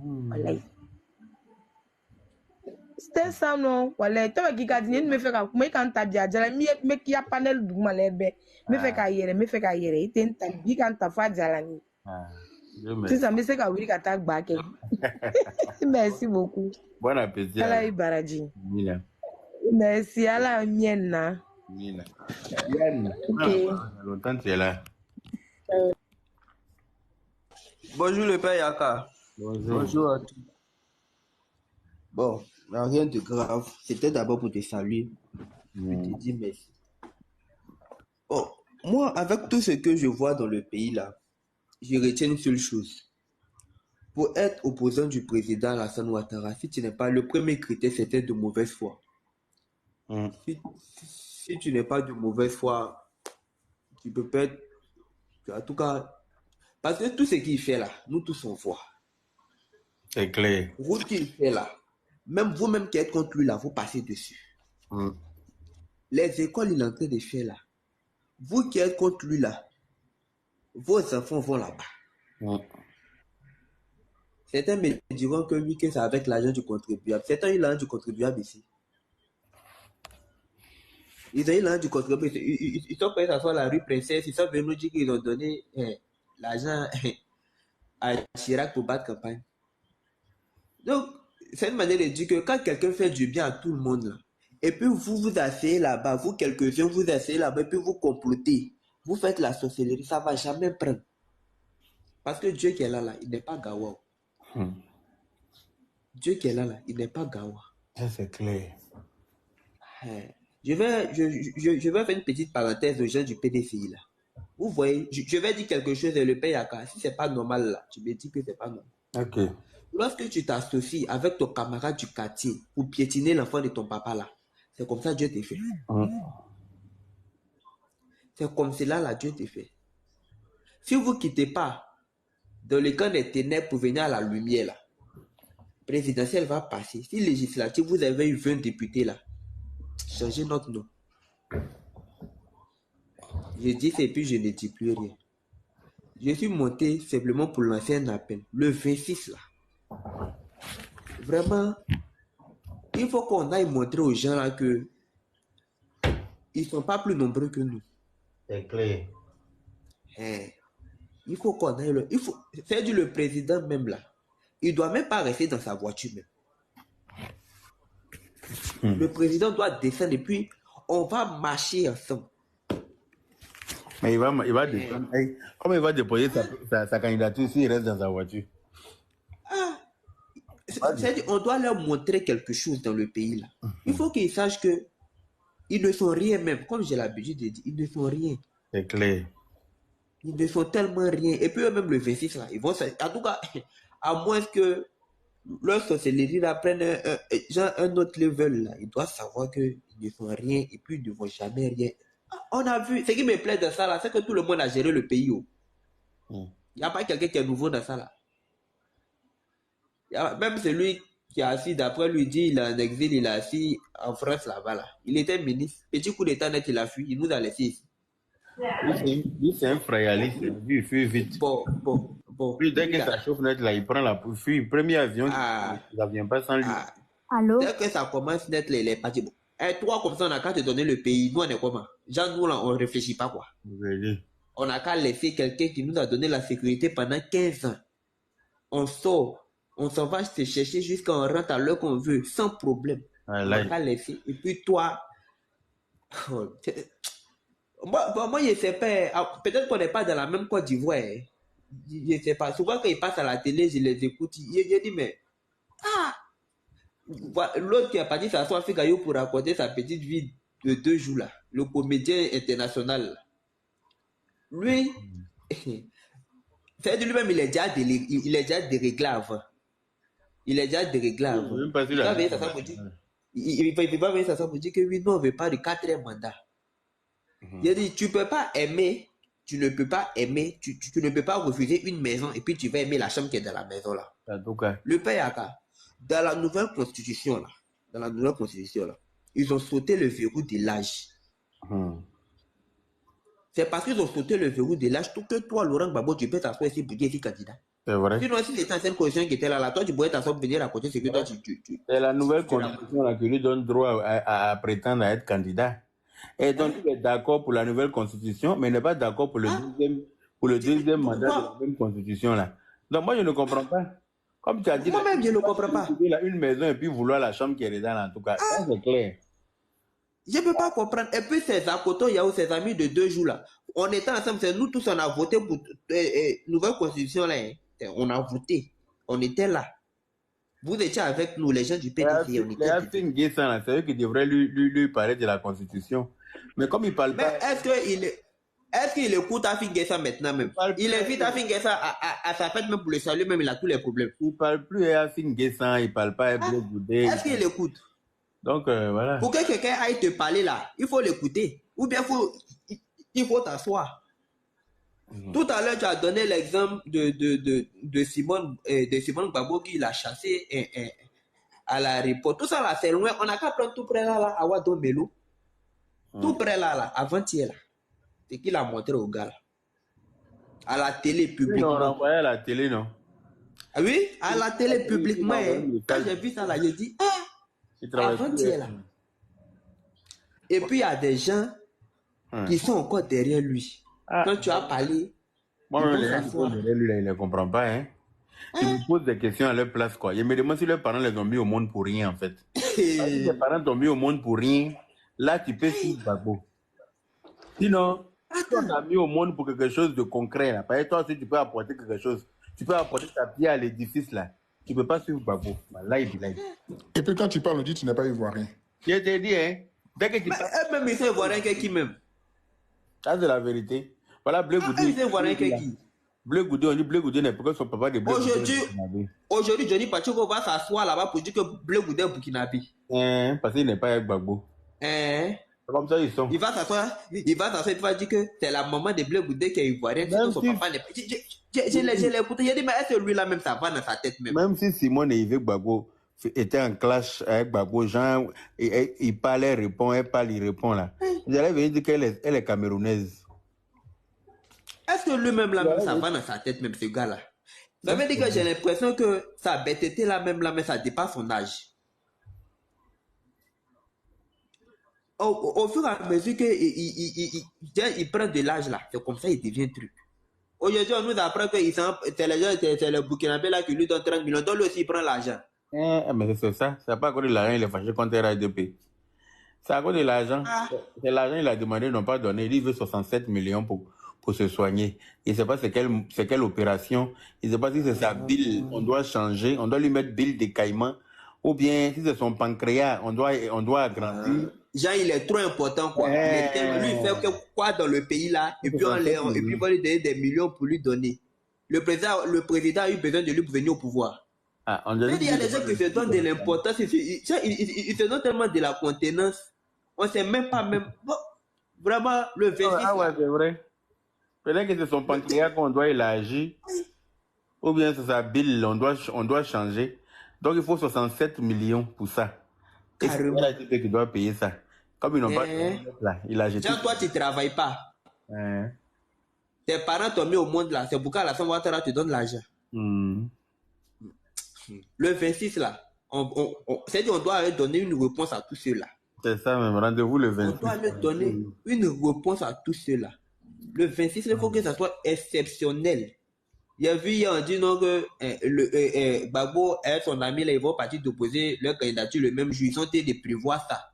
Wallahi. C'était ça non. Wallahi. Toi qui gadine me fait ka moi quand ta dia jala me qui a panel du malebe. Me fait ka yere. Iten ta bi quand ta fa jala ni. Tu sais me c'est ka wiri ka ta gba ke. Merci beaucoup. Bon appétit. Allah ibaraji. Mina. Merci Allah mienna. Mina. OK. Longtemps tu es là. Bonjour le père Yaka. Bonjour à tous. Bon, rien de grave. C'était d'abord pour te saluer. Je te dis merci. Bon, moi, avec tout ce que je vois dans le pays là, je retiens une seule chose. Pour être opposant du président Alassane Ouattara, si tu n'es pas le premier critère, c'était de mauvaise foi. Si tu n'es pas de mauvaise foi, tu peux pas être... En tout cas, parce que tout ce qu'il fait là, nous tous on voit. C'est clair. Vous qu'il fait là, même vous-même qui êtes contre lui là, vous passez dessus. Les écoles, il est en train de faire là. Vous qui êtes contre lui là, vos enfants vont là-bas. Certains me diront que oui, que c'est avec l'argent du contribuable. Certains, ils ont l'argent du contribuable ici. Ils ont l'argent du contribuable. Ils sont prêts à s'asseoir à la rue Princesse. Ils sont venus nous dire qu'ils ont donné l'argent à Chirac pour battre campagne. Donc, c'est une manière de dire que quand quelqu'un fait du bien à tout le monde, là, et puis vous vous asseyez là-bas, vous quelques-uns vous asseyez là-bas, et puis vous complotez, vous faites la sorcellerie, ça ne va jamais prendre. Parce que Dieu qui est là, il n'est pas Gawa. Dieu qui est là, il n'est pas Gawa. Ça, c'est clair. Je vais faire une petite parenthèse aux gens du PDCI là. Vous voyez, je vais dire quelque chose et le père Yaka, si c'est pas normal là, tu me dis que c'est pas normal. Ok. Lorsque tu t'associes avec ton camarade du quartier pour piétiner l'enfant de ton papa là, c'est comme ça Dieu te fait. C'est comme cela là Dieu te fait. Si vous ne quittez pas dans le camp des ténèbres pour venir à la lumière là, présidentielle va passer. Si législative, vous avez eu 20 députés là, changez notre nom. Je dis ça et puis je ne dis plus rien. Je suis monté simplement pour lancer un appel. Le 26 là. Vraiment, il faut qu'on aille montrer aux gens là que ils ne sont pas plus nombreux que nous. C'est clair. Il faut qu'on aille... C'est du le président même là. Il ne doit même pas rester dans sa voiture même. Le président doit descendre et puis on va marcher ensemble. Mais il va descendre. Comment il va déposer sa candidature s'il reste dans sa voiture? C'est-à-dire, on doit leur montrer quelque chose dans le pays là. Il faut qu'ils sachent que ils ne sont rien même. Comme j'ai l'habitude de dire, ils ne sont rien. C'est clair. Ils ne sont tellement rien. Et puis eux-mêmes le 26 là, ils vont... En tout cas, à moins que leur sorcellerie là prenne un autre level là, ils doivent savoir qu'ils ne font rien et puis ils ne vont jamais rien. On a vu, ce qui me plaît dans ça là, c'est que tout le monde a géré le pays. Il n'y a pas quelqu'un qui est nouveau dans ça là. Même celui qui est assis, d'après lui, dit il est en exil, il est assis en France là-bas. Là. Il était ministre. Petit coup d'état net, il a fui. Il nous a laissé ici. Lui, c'est un frayaliste. Lui, il fuit vite. Bon. Lui, dès que ça chauffe net, là, il prend la fuit. Premier avion, il ne vient pas sans lui. Allô? Dès que ça commence net, il est parti. Bon. Et toi, comme ça, on n'a qu'à te donner le pays. Nous, on est comment? Genre, nous, là, on ne réfléchit pas, quoi. On n'a qu'à laisser quelqu'un qui nous a donné la sécurité pendant 15 ans. On sort. On s'en va se chercher jusqu'à on rentre à l'heure qu'on veut, sans problème. On n'a qu'à laisser. Et puis, toi... Moi, je ne sais pas. Peut-être qu'on n'est pas dans la même Côte d'Ivoire. Je ne sais pas. Souvent, quand ils passent à la télé, je les écoute. Je dis, mais... L'autre qui est parti s'asseoir à Figayo pour raconter sa petite vie de 2 jours, là. Le comédien international. Là. Lui, c'est lui-même, il est déjà déréglé avant. Il est déjà déréglé avant. Il va venir s'asseoir pour dire que oui, non, on ne veut pas de 4e mandat. Il dit, tu ne peux pas aimer, tu ne peux pas aimer, tu ne peux pas refuser une maison et puis tu vas aimer la chambre qui est dans la maison là. Le père Yaka, dans la nouvelle constitution là, ils ont sauté le verrou de l'âge. C'est parce qu'ils ont sauté le verrou de l'âge que toi, Laurent Gbagbo, tu peux t'asseoir ici pour dire ici candidat. C'est vrai. Sinon, si c'était ancienne constitution qui était là, toi, tu pourrais t'asseoir pour venir raconter ce que toi, tu... C'est la nouvelle constitution là, qui lui donne droit à prétendre à être candidat. Et donc, il est d'accord pour la nouvelle constitution, mais il n'est pas d'accord pour le deuxième mandat de la même constitution là. Donc, moi, je ne comprends pas. Comme tu as dit, moi-même, je ne comprends pas. Une maison et puis vouloir la chambre qui est dedans là, en tout cas. Ça, c'est clair. Je ne peux pas comprendre. Et puis, ces Zakoto, il y a aussi ses amis de 2 jours là. On était ensemble, c'est nous tous, on a voté pour nouvelle constitution là. On a voté. On était là. Vous étiez avec nous, les gens du PDC. C'est eux qui devraient lui parler de la Constitution. Mais comme il ne parle pas... Est-ce qu'il écoute Afin Guessa maintenant même? Il invite Afin Guessa à sa fête même pour le saluer, même il a tous les problèmes. Il ne parle plus à Afin Guessa, il ne parle pas à Blé Goudé. Est-ce qu'il écoute? Donc, voilà. Pour que quelqu'un aille te parler là, il faut l'écouter. Ou bien il faut t'asseoir. Tout à l'heure, tu as donné l'exemple de Simone Gbagbo qui l'a chassé à l'aéroport. Tout ça là, c'est loin. On n'a qu'à prendre tout près là, à Wadomelo. Tout près là, avant-hier là. C'est qu'il a montré au gars là. À la télé publiquement. Oui, on envoyé à la télé, non? Ah oui, à la télé publiquement. Quand j'ai vu ça là, j'ai dit, avant-hier là. Et puis il y a des gens qui sont encore derrière lui. Quand tu as parlé, moi-même, les gens lui, il ne comprend pas. Hein? Ils me posent des questions à leur place. Quoi. Je me demande si leurs parents les ont mis au monde pour rien, en fait. Si les parents t'ont mis au monde pour rien, là, tu peux suivre Gbagbo. Sinon, si on t'a mis au monde pour quelque chose de concret, là, par toi aussi, tu peux apporter quelque chose. Tu peux apporter ta pierre à l'édifice, là. Tu ne peux pas suivre Gbagbo. Là, il dit. Et puis quand tu parles, on dit que tu n'es pas ivoirien. Je t'ai dit, hein. Dès que tu parles. Même ils sont ivoiriens que qui même? Ça, c'est la vérité. Voilà, Blé Goudé. Blé Goudé, on dit Blé Goudé n'est pas son papa de Blé Goudé. Aujourd'hui, Johnny Pacheco va s'asseoir là-bas pour dire que Blé Goudé est burkinabé. Parce qu'il n'est pas avec Gbagbo. Comme ça, ils sont. Il va s'asseoir, il va dire que c'est la maman de Blé Goudé qui est ivoirienne. Son papa n'est pas. Je l'ai écouté, j'ai dit, mais est-ce que lui là même ça va dans sa tête même? Même si Simone et Yves Gbagbo était en clash avec Gbagbo, Jean, il parle, elle répond, elle parle, il répond là. J'allais venir dire qu'elle est camerounaise. Est-ce que lui-même là, même, ça va dans sa tête, même ce gars-là? Ça veut dire que j'ai l'impression que sa bêteté là, même là, mais ça dépasse son âge. Au fur et à mesure qu'il prend de l'âge là, c'est comme ça il devient truc. Aujourd'hui, on nous apprend que c'est le Burkinabé là qui lui donne 30 millions. Donc lui aussi, il prend l'argent. Mais c'est ça. C'est pas à cause de l'argent, il est fâché contre RADP. C'est à cause de l'argent. C'est l'argent qu'il a demandé, ils n'ont pas donné. Il veut 67 millions pour se soigner. Il ne sait pas c'est quelle opération. Il ne sait pas si c'est sa bile, on doit changer. On doit lui mettre bile de caïman. Ou bien, si c'est son pancréas, on doit agrandir. Jean, il est trop important, quoi. Lui, il fait quoi dans le pays, là, et puis on va lui donner des millions pour lui donner. Le président a eu besoin de lui pour venir au pouvoir. Il y a des gens qui se donnent de l'importance, ils se donnent tellement de la contenance. On ne sait même pas, bon, vraiment, le 26. Ouais, c'est vrai. Peut-être que c'est son pancréas qu'on doit élargir, ou bien c'est sa bile, on doit changer. Donc, il faut 67 millions pour ça. Carrément. Et c'est qui doit payer ça. Comme ils n'ont pas là, il a jeté. Genre, toi, tu ne travailles pas. Tes parents t'ont mis au monde là. C'est pourquoi la Ouattara te donne l'argent. Le 26 là, c'est-à-dire qu'on doit aller donner une réponse à tous ceux-là. C'est ça même, rendez-vous le 26. On doit aller donner une réponse à tous ceux-là. Le 26, il faut que ça soit exceptionnel. Il y a vu hier, on dit non que Gbagbo et son ami, là, ils vont partir déposer leur candidature le même jour. Ils sont en train de prévoir ça.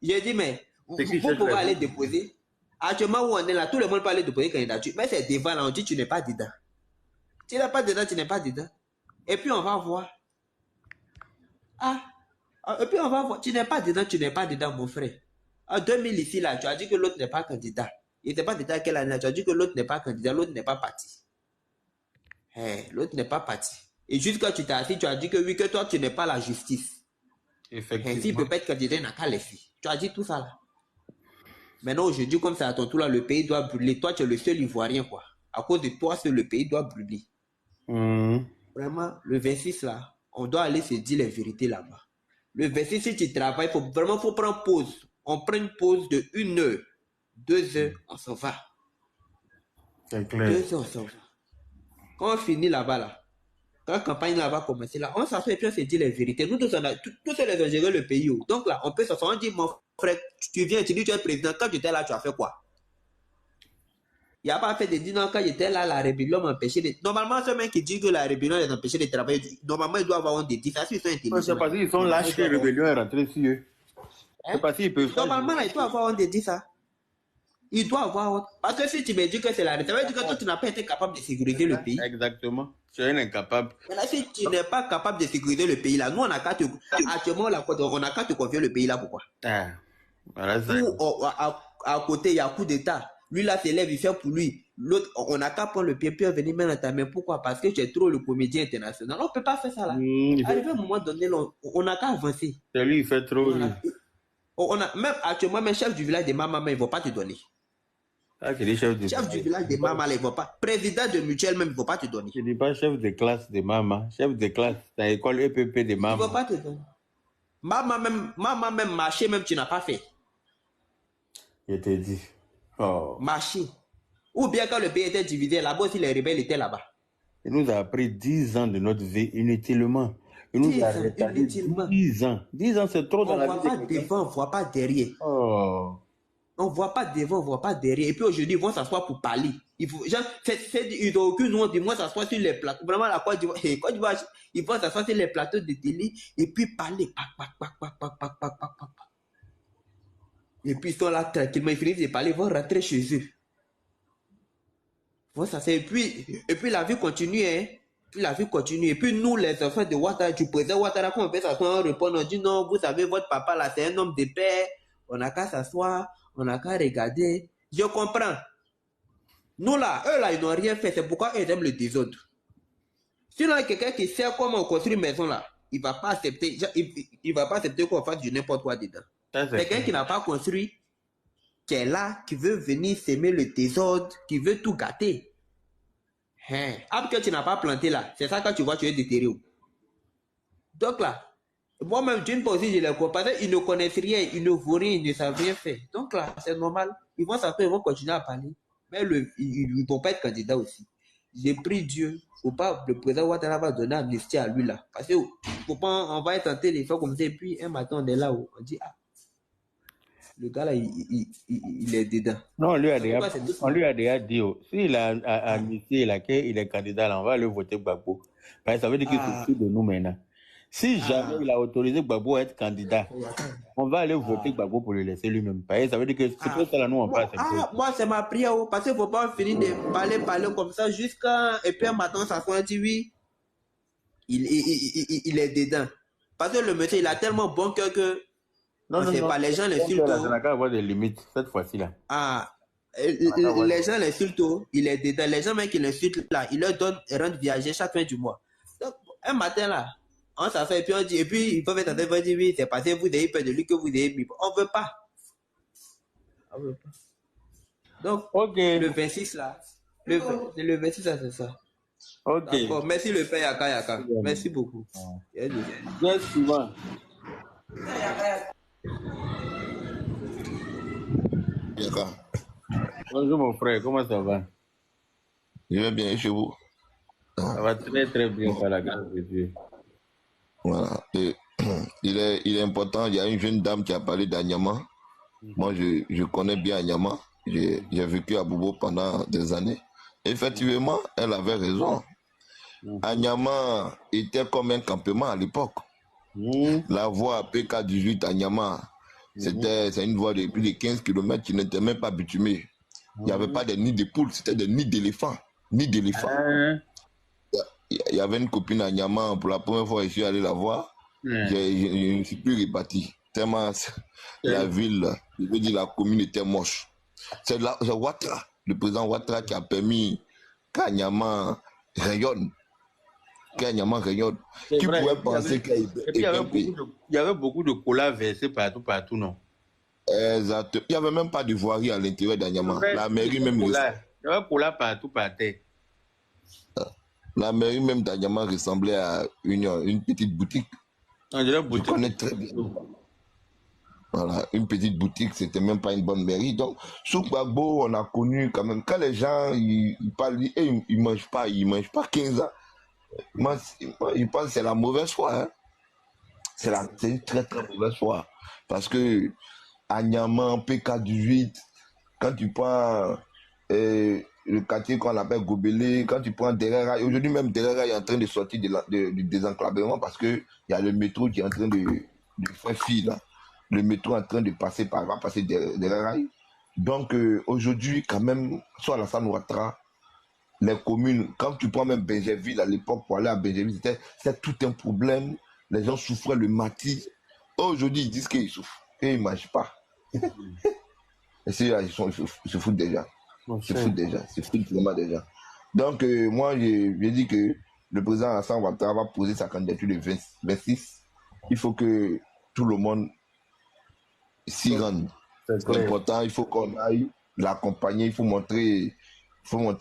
J'ai dit, mais vous pouvez aller déposer. Actuellement, où on est là, tout le monde peut aller déposer candidature. Mais c'est devant là, on dit tu n'es pas dedans. Tu n'es pas dedans, tu n'es pas dedans. Et puis on va voir. Et puis on va voir. Tu n'es pas dedans, mon frère. En 2000 ici, là, tu as dit que l'autre n'est pas candidat. Il n'était pas dedans à quelle année. Tu as dit que l'autre n'est pas candidat, l'autre n'est pas parti. L'autre n'est pas parti. Et juste quand tu t'es assis, tu as dit que oui, que toi, tu n'es pas la justice. Effectivement. S'il peut pas être candidat, il n'a qu'à les faire. Tu as dit tout ça là. Maintenant, aujourd'hui, comme c'est à ton tour là, le pays doit brûler. Toi, tu es le seul Ivoirien, quoi. À cause de toi, le pays doit brûler. Vraiment, le 26 là, on doit aller se dire les vérités là-bas. Le 26, si tu travailles, faut prendre pause. On prend une pause de 1 heure, 2 heures, on s'en va. C'est clair. 2 heures, on s'en va. Quand on finit là-bas, là, quand la campagne là va commencer, là, on s'assoit et puis on se dit les vérités. Nous tous, tous les ont géré le pays. Donc là, on peut s'asseoir, on dit, mon frère, tu viens, tu dis, tu es président. Quand tu étais là, tu as fait quoi? Il n'y a pas fait de dire non, quand j'étais là, la rébellion m'empêchait de... Normalement, ce mec qui dit que la rébellion les empêchait de travailler, normalement, il doit avoir un dédit. Ça, c'est intelligent. C'est parce qu'ils sont lâches que la rébellion est rentrée sur eux. C'est parce qu'ils peuvent... Normalement, là, il doit avoir un dédit, ça. Il doit avoir... Parce que si tu me dis que c'est la rébellion, ça veut dire que toi, tu n'as pas été capable de sécuriser le pays. Exactement. Tu es un incapable. Maintenant, si tu n'es pas capable de sécuriser le pays, là, nous, on n'a qu'à te... Actuellement, là, on n'a qu'à te confier le pays, là, pourquoi? Voilà, ou à côté, il y a coup d'État. Lui, là, s'élève, il fait pour lui. L'autre, on n'a qu'à prendre le pied, puis venir mettre dans ta main. Pourquoi? Parce que tu es trop le comédien international. On ne peut pas faire ça, là. Arrivé à un moment donné, on n'a qu'à avancer. C'est lui, il fait trop. Même actuellement, même chef du village de Mama, il ne va pas te donner. Chef du village de Mama, il ne va pas. Président de mutuelle, même, il ne va pas te donner. Je ne dis pas chef de classe de Mama. Chef de classe dans l'école EPP de Mama. Il ne va pas te donner. Mama, même marché, même, tu n'as pas fait. Je te dis. Marché. Ou bien quand le pays était divisé, là-bas aussi les rebelles étaient là-bas. Il nous a pris 10 ans de notre vie inutilement. Il nous a retardé 10 ans. 10 ans, c'est trop dans la vie. On ne voit pas devant, on ne voit pas derrière. On ne voit pas devant, on ne voit pas derrière. Et puis aujourd'hui, ils vont s'asseoir pour parler. Ils n'ont aucune honte. Ils vont s'asseoir sur les plateaux. Vraiment, la Côte d'Ivoire, ils vont s'asseoir sur les plateaux de télé et puis parler. Et puis ils sont là tranquillement. Ils finissent de parler, ils vont rentrer chez eux. Et puis la vie continue, hein. Puis la vie continue. Et puis nous, les enfants de Ouattara, du président Ouattara, quand on fait s'asseoir, on répond, on dit non, vous savez, votre papa là, c'est un homme de paix. On n'a qu'à s'asseoir, on n'a qu'à regarder. Je comprends. Nous là, eux là, ils n'ont rien fait. C'est pourquoi ils aiment le désordre. Sinon, quelqu'un qui sait comment on construit une maison là, il ne va pas accepter, qu'on fasse du n'importe quoi dedans. Quelqu'un qui n'a pas construit, qui est là, qui veut venir s'aimer le désordre, qui veut tout gâter. Après que tu n'as pas planté là, c'est ça quand tu vois, tu es déterré. Donc là, moi-même, d'une part aussi, je les comprends. Ils ne connaissent rien, ils ne voient rien, ils ne savent rien faire. Donc là, c'est normal. Ils vont s'appeler, ils vont continuer à parler. Mais ils ne vont pas être candidats aussi. J'ai pris Dieu. Faut pas, le président Ouattara va donner amnistie à lui là. Parce que faut pas, on va être tenté de faire comme ça. Et puis un matin, on est là où on dit, le gars là, il est dedans. Non, on lui a déjà dit, s'il a amnistié là, qu'il est candidat là, on va le voter Gbagbo. Parce que ça veut dire qu'il s'occupe de nous maintenant. Si jamais il a autorisé Gbagbo à être candidat, on va aller voter Gbagbo pour le laisser lui-même. Parce que ça veut dire que c'est pour ça là, nous on passe. Moi, c'est ma prière, parce qu'il ne faut pas finir de parler comme ça jusqu'à. Et puis un matin, ça se dit oui, il est dedans. Parce que le monsieur, il a tellement bon cœur que. Non, pas, les gens l'insultent. Ça n'a qu'à avoir des limites cette fois-ci là. Les gens l'insultent, il est dedans. Les gens même qui l'insultent là, il leur donne et rendent viager chaque fin du mois. Donc, un matin là, on s'assoit et puis on dit, et puis il faut faire attention, dire oui, c'est parce que vous avez peur de lui que vous avez mis. On ne veut pas. Donc, le 26 là, le 26 là, c'est ça. Ok. D'accord, merci le père Yaka Yaka. Merci beaucoup. Bien souvent. Bonjour mon frère, comment ça va? Je vais bien chez vous. Ça va très très bien par la grâce de Dieu. Voilà. Et, il est important, il y a une jeune dame qui a parlé d'Anyama. Moi, je connais bien Anyama. J'ai vécu à Bobo pendant des années. Effectivement, elle avait raison. Anyama était comme un campement à l'époque. La voie PK18 Anyama, c'est une voie de plus de 15 km qui n'était même pas bitumée. Il n'y avait pas de nids de poules, c'était des nids d'éléphants. Il y avait une copine à Nyama, pour la première fois, je suis allé la voir. Je ne suis plus reparti. Tellement la ville, je veux dire, la commune était moche. C'est Ouattara, le président Ouattara qui a permis qu'Anyama rayonne. Qu'Anyama rayonne. Qui pourrait penser qu'il y avait beaucoup de cola versés partout, non? Exact. Il n'y avait même pas de voirie à l'intérieur d'Anyama. La mairie même. Il y avait cola partout par terre. La mairie même d'Anyama ressemblait à une petite boutique. Je connais très bien. Voilà, une petite boutique, c'était même pas une bonne mairie. Donc, sous Gbagbo, on a connu quand même. Quand les gens ils parlent, ils mangent pas 15 ans. Moi, ils pensent que c'est la mauvaise foi. Hein. C'est une très très mauvaise foi. Parce que Anyama, PK18, quand tu prends le quartier qu'on appelle Gobelé, quand tu prends Derera, aujourd'hui même Derera est en train de sortir du désenclavement parce qu'il y a le métro qui est en train de faire fil. Là. Le métro est en train de passer va passer Derera. Donc aujourd'hui, quand même, soit Alassane Ouattara, les communes, quand tu prends même Benjerville à l'époque pour aller à Benjerville, c'était tout un problème. Les gens souffraient le matis. Aujourd'hui, ils disent qu'ils souffrent. Et ils ne mangent pas. Et ils se foutent déjà. Se foutent vraiment déjà. Donc, moi, j'ai dit que le président Alassane Ouattara va poser sa candidature le 26. Il faut que tout le monde s'y rende. C'est important, il faut qu'on aille l'accompagner, il faut montrer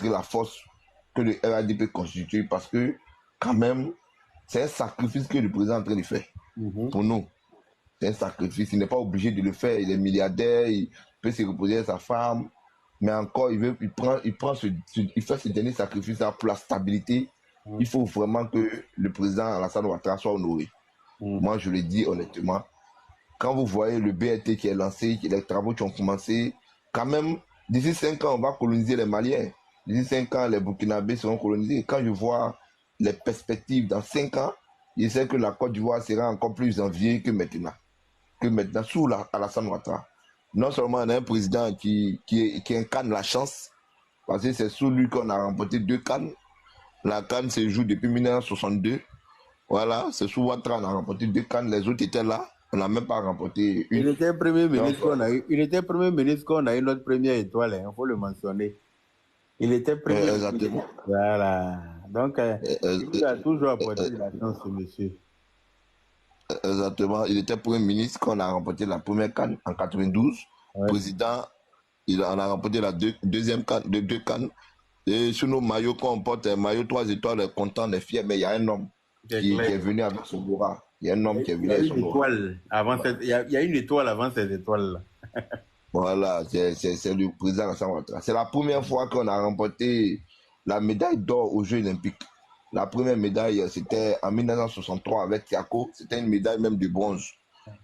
la force que le RAD peut constituer parce que, quand même, c'est un sacrifice que le président est en train de faire pour nous. C'est un sacrifice. Il n'est pas obligé de le faire. Il est milliardaire, il peut se reposer avec sa femme. Mais encore, il fait ce dernier sacrifice pour la stabilité. Il faut vraiment que le président Alassane Ouattara soit honoré. Moi, je le dis honnêtement. Quand vous voyez le BRT qui est lancé, les travaux qui ont commencé, quand même, d'ici 5 ans, on va coloniser les Maliens. D'ici 5 ans, les Burkinabés seront colonisés. Quand je vois les perspectives dans 5 ans, je sais que la Côte d'Ivoire sera encore plus enviée que maintenant. Sous Alassane Ouattara. Non seulement on a un président qui incarne la chance, parce que c'est sous lui qu'on a remporté 2 CAN. La CAN se joue depuis 1962. Voilà, c'est sous Ouattara qu'on a remporté 2 CAN. Les autres étaient là, on n'a même pas remporté une. Il était premier ministre qu'on a eu notre première étoile, il faut le mentionner. Il était premier ministre. Exactement. Voilà. Donc, il a toujours apporté la chance, ce monsieur. Exactement. Il était premier ministre quand on a remporté la première CAN en 92. Ouais. Président, il en a remporté la deuxième CAN, de 2 CAN. Et sur nos maillots, quand on porte un maillot 3 étoiles, on est content, on est fier, mais il y a un homme qui est venu avec son bourra. Il y a un homme qui est venu avec son bourra. Il y a une étoile avant cette étoile-là. Voilà, c'est le président Alassane Ouattara. C'est la première fois qu'on a remporté la médaille d'or aux Jeux Olympiques. La première médaille, c'était en 1963 avec Tiako. C'était une médaille même de bronze.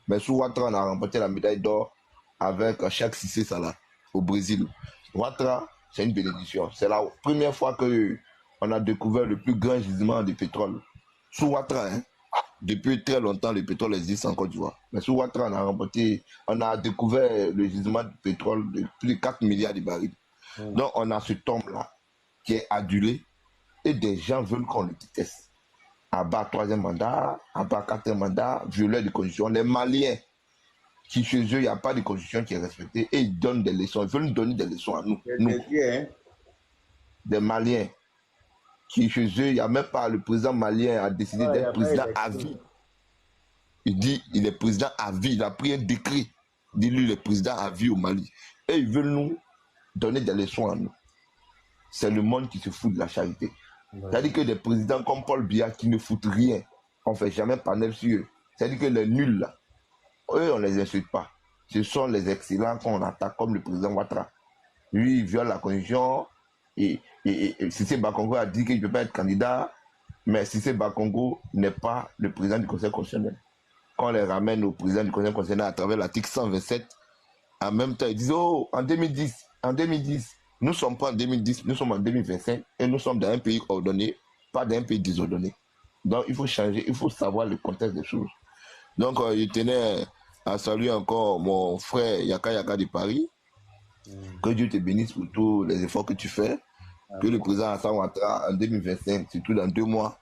Mais sous Ouattara, on a remporté la médaille d'or avec Cheikh Cissé Salah au Brésil. Ouattara, c'est une bénédiction. C'est la première fois qu'on a découvert le plus grand gisement de pétrole. Sous Ouattara, hein. Depuis très longtemps, le pétrole existe en Côte d'Ivoire. Mais sous Ouattara, on a découvert le gisement de pétrole de plus de 4 milliards de barils. Donc, on a ce tombe-là qui est adulé. Et des gens veulent qu'on le déteste. À bas 3e mandat, à bas 4e mandat, violeur de constitution. Les Maliens, qui chez eux, il n'y a pas de constitution qui est respectée, et ils donnent des leçons. Ils veulent nous donner des leçons à nous. Des Maliens, qui chez eux, il n'y a même pas le président malien a décidé d'être président à vie. Il dit, il est président à vie. Il a pris un décret. Dit-lui, il est président à vie au Mali. Et ils veulent nous donner des leçons à nous. C'est le monde qui se fout de la charité. C'est-à-dire que des présidents comme Paul Biya qui ne foutent rien, on ne fait jamais panel sur eux. C'est-à-dire que les nuls, là, eux, on ne les insulte pas. Ce sont les excellents qu'on attaque, comme le président Ouattara. Lui, il viole la constitution. Et Cissé Bakongo a dit qu'il ne peut pas être candidat, mais Cissé Bakongo n'est pas le président du Conseil constitutionnel. Quand on les ramène au président du Conseil constitutionnel à travers l'article 127, en même temps, ils disent, oh, en 2010, nous ne sommes pas en 2010, nous sommes en 2025 et nous sommes dans un pays ordonné, pas dans un pays désordonné. Donc, il faut changer, il faut savoir le contexte des choses. Donc, je tenais à saluer encore mon frère Yaka Yaka de Paris. Que Dieu te bénisse pour tous les efforts que tu fais. Que le président Hassan Ouattara, en 2025, surtout dans 2 mois,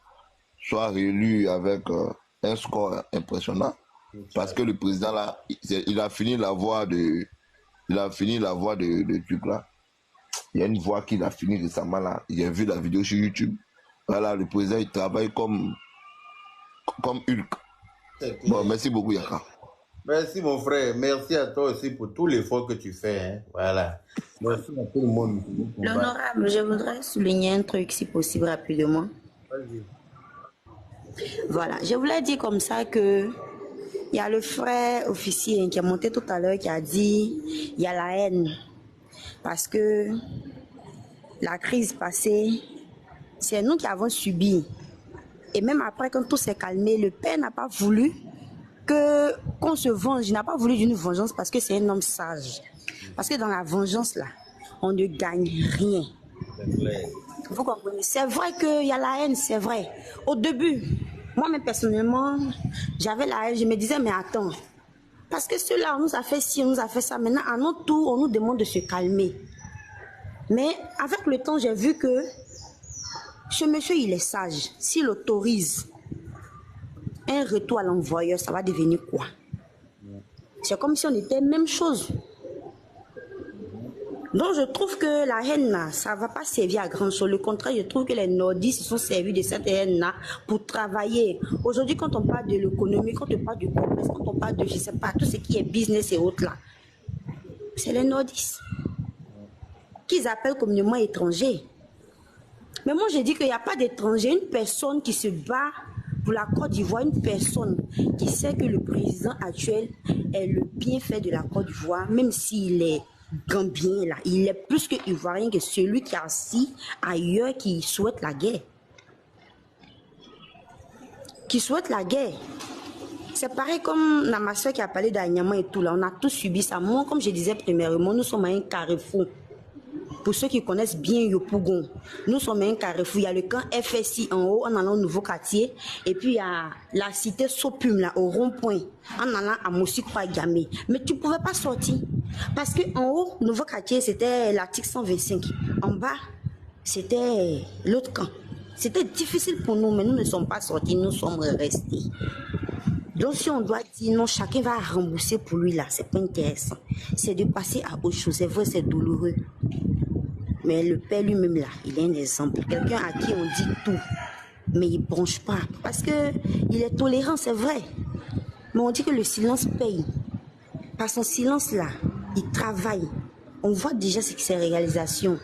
soit réélu avec un score impressionnant. Parce que le président, là, il a fini la voie de truc là. Il y a une voie qu'il a fini récemment là. J'ai vu la vidéo sur YouTube. Voilà, le président, il travaille comme Hulk. Bon, merci beaucoup, Yaka. Merci, mon frère. Merci à toi aussi pour tout l'effort que tu fais. Hein. Voilà. Merci à tout le monde. L'honorable, je voudrais souligner un truc, si possible, rapidement. Vas-y. Voilà, je voulais dire comme ça que il y a le frère officier qui est monté tout à l'heure qui a dit il y a la haine. Parce que la crise passée, c'est nous qui avons subi. Et même après, quand tout s'est calmé, le père n'a pas voulu qu'on se venge. Il n'a pas voulu d'une vengeance parce que c'est un homme sage. Parce que dans la vengeance, là, on ne gagne rien. Vous comprenez? C'est vrai qu'il y a la haine, c'est vrai. Au début, moi-même personnellement, j'avais la haine. Je me disais, mais attends, parce que ceux-là, on nous a fait ci, on nous a fait ça. Maintenant, à notre tour, on nous demande de se calmer. Mais avec le temps, j'ai vu que ce monsieur, il est sage. S'il autorise un retour à l'envoyeur, ça va devenir quoi? C'est comme si on était même chose. Donc je trouve que la haine là, ça ne va pas servir à grand chose. Le contraire, je trouve que les nordistes se sont servis de cette haine là pour travailler. Aujourd'hui, quand on parle de l'économie, quand on parle du commerce, quand on parle de, je ne sais pas, tout ce qui est business et autres là, c'est les nordistes qu'ils appellent communément étrangers. Mais moi, je dis qu'il n'y a pas d'étranger. Une personne qui se bat pour la Côte d'Ivoire, une personne qui sait que le président actuel est le bienfait de la Côte d'Ivoire, même s'il est gambien, là, il est plus que ivoirien que celui qui est assis ailleurs qui souhaite la guerre. Qui souhaite la guerre. C'est pareil comme ma soeur qui a parlé d'Anyama et tout là. On a tous subi ça. Moi, comme je disais premièrement, nous sommes à un carrefour. Pour ceux qui connaissent bien Yopougon, nous sommes à un carrefour. Il y a le camp FSI en haut, en allant au nouveau quartier. Et puis il y a la cité Sopum là, au rond-point, en allant à Mossi-Kwa-Gamé. Mais tu ne pouvais pas sortir. Parce qu'en haut, nouveau quartier, c'était l'article 125. En bas, c'était l'autre camp. C'était difficile pour nous, mais nous ne sommes pas sortis, nous sommes restés. Donc si on doit dire non, chacun va rembourser pour lui là, c'est pas intéressant. C'est de passer à autre chose. C'est vrai, c'est douloureux. Mais le père lui-même là, il est un exemple. Quelqu'un à qui on dit tout, mais il ne bronche pas. Parce qu'il est tolérant, c'est vrai. Mais on dit que le silence paye. Par son silence là, il travaille. On voit déjà ses réalisations.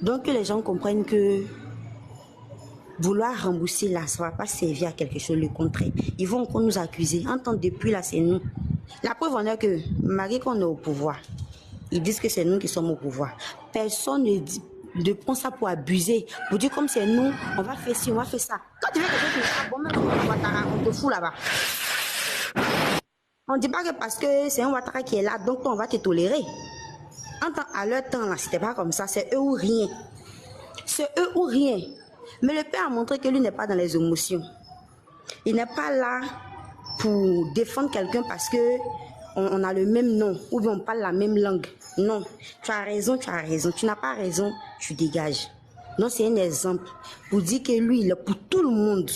Donc que les gens comprennent que vouloir rembourser là, ça ne va pas servir à quelque chose, le contraire. Ils vont encore nous accuser. En tant depuis là, c'est nous. La preuve en est que, malgré qu'on est au pouvoir, ils disent que c'est nous qui sommes au pouvoir. Personne ne prend ça pour abuser, pour dire comme c'est nous, on va faire ci, on va faire ça. Quand tu veux que tu fasses bon, même on te fout là-bas. On ne dit pas que parce que c'est un Ouattara qui est là, donc on va te tolérer. À leur temps, là, c'était pas comme ça, c'est eux ou rien. C'est eux ou rien. Mais le père a montré que lui n'est pas dans les émotions. Il n'est pas là pour défendre quelqu'un parce que on a le même nom ou bien on parle la même langue. Non, tu as raison, tu as raison. Tu n'as pas raison, tu dégages. Non, c'est un exemple pour dire que lui, il est pour tout le monde.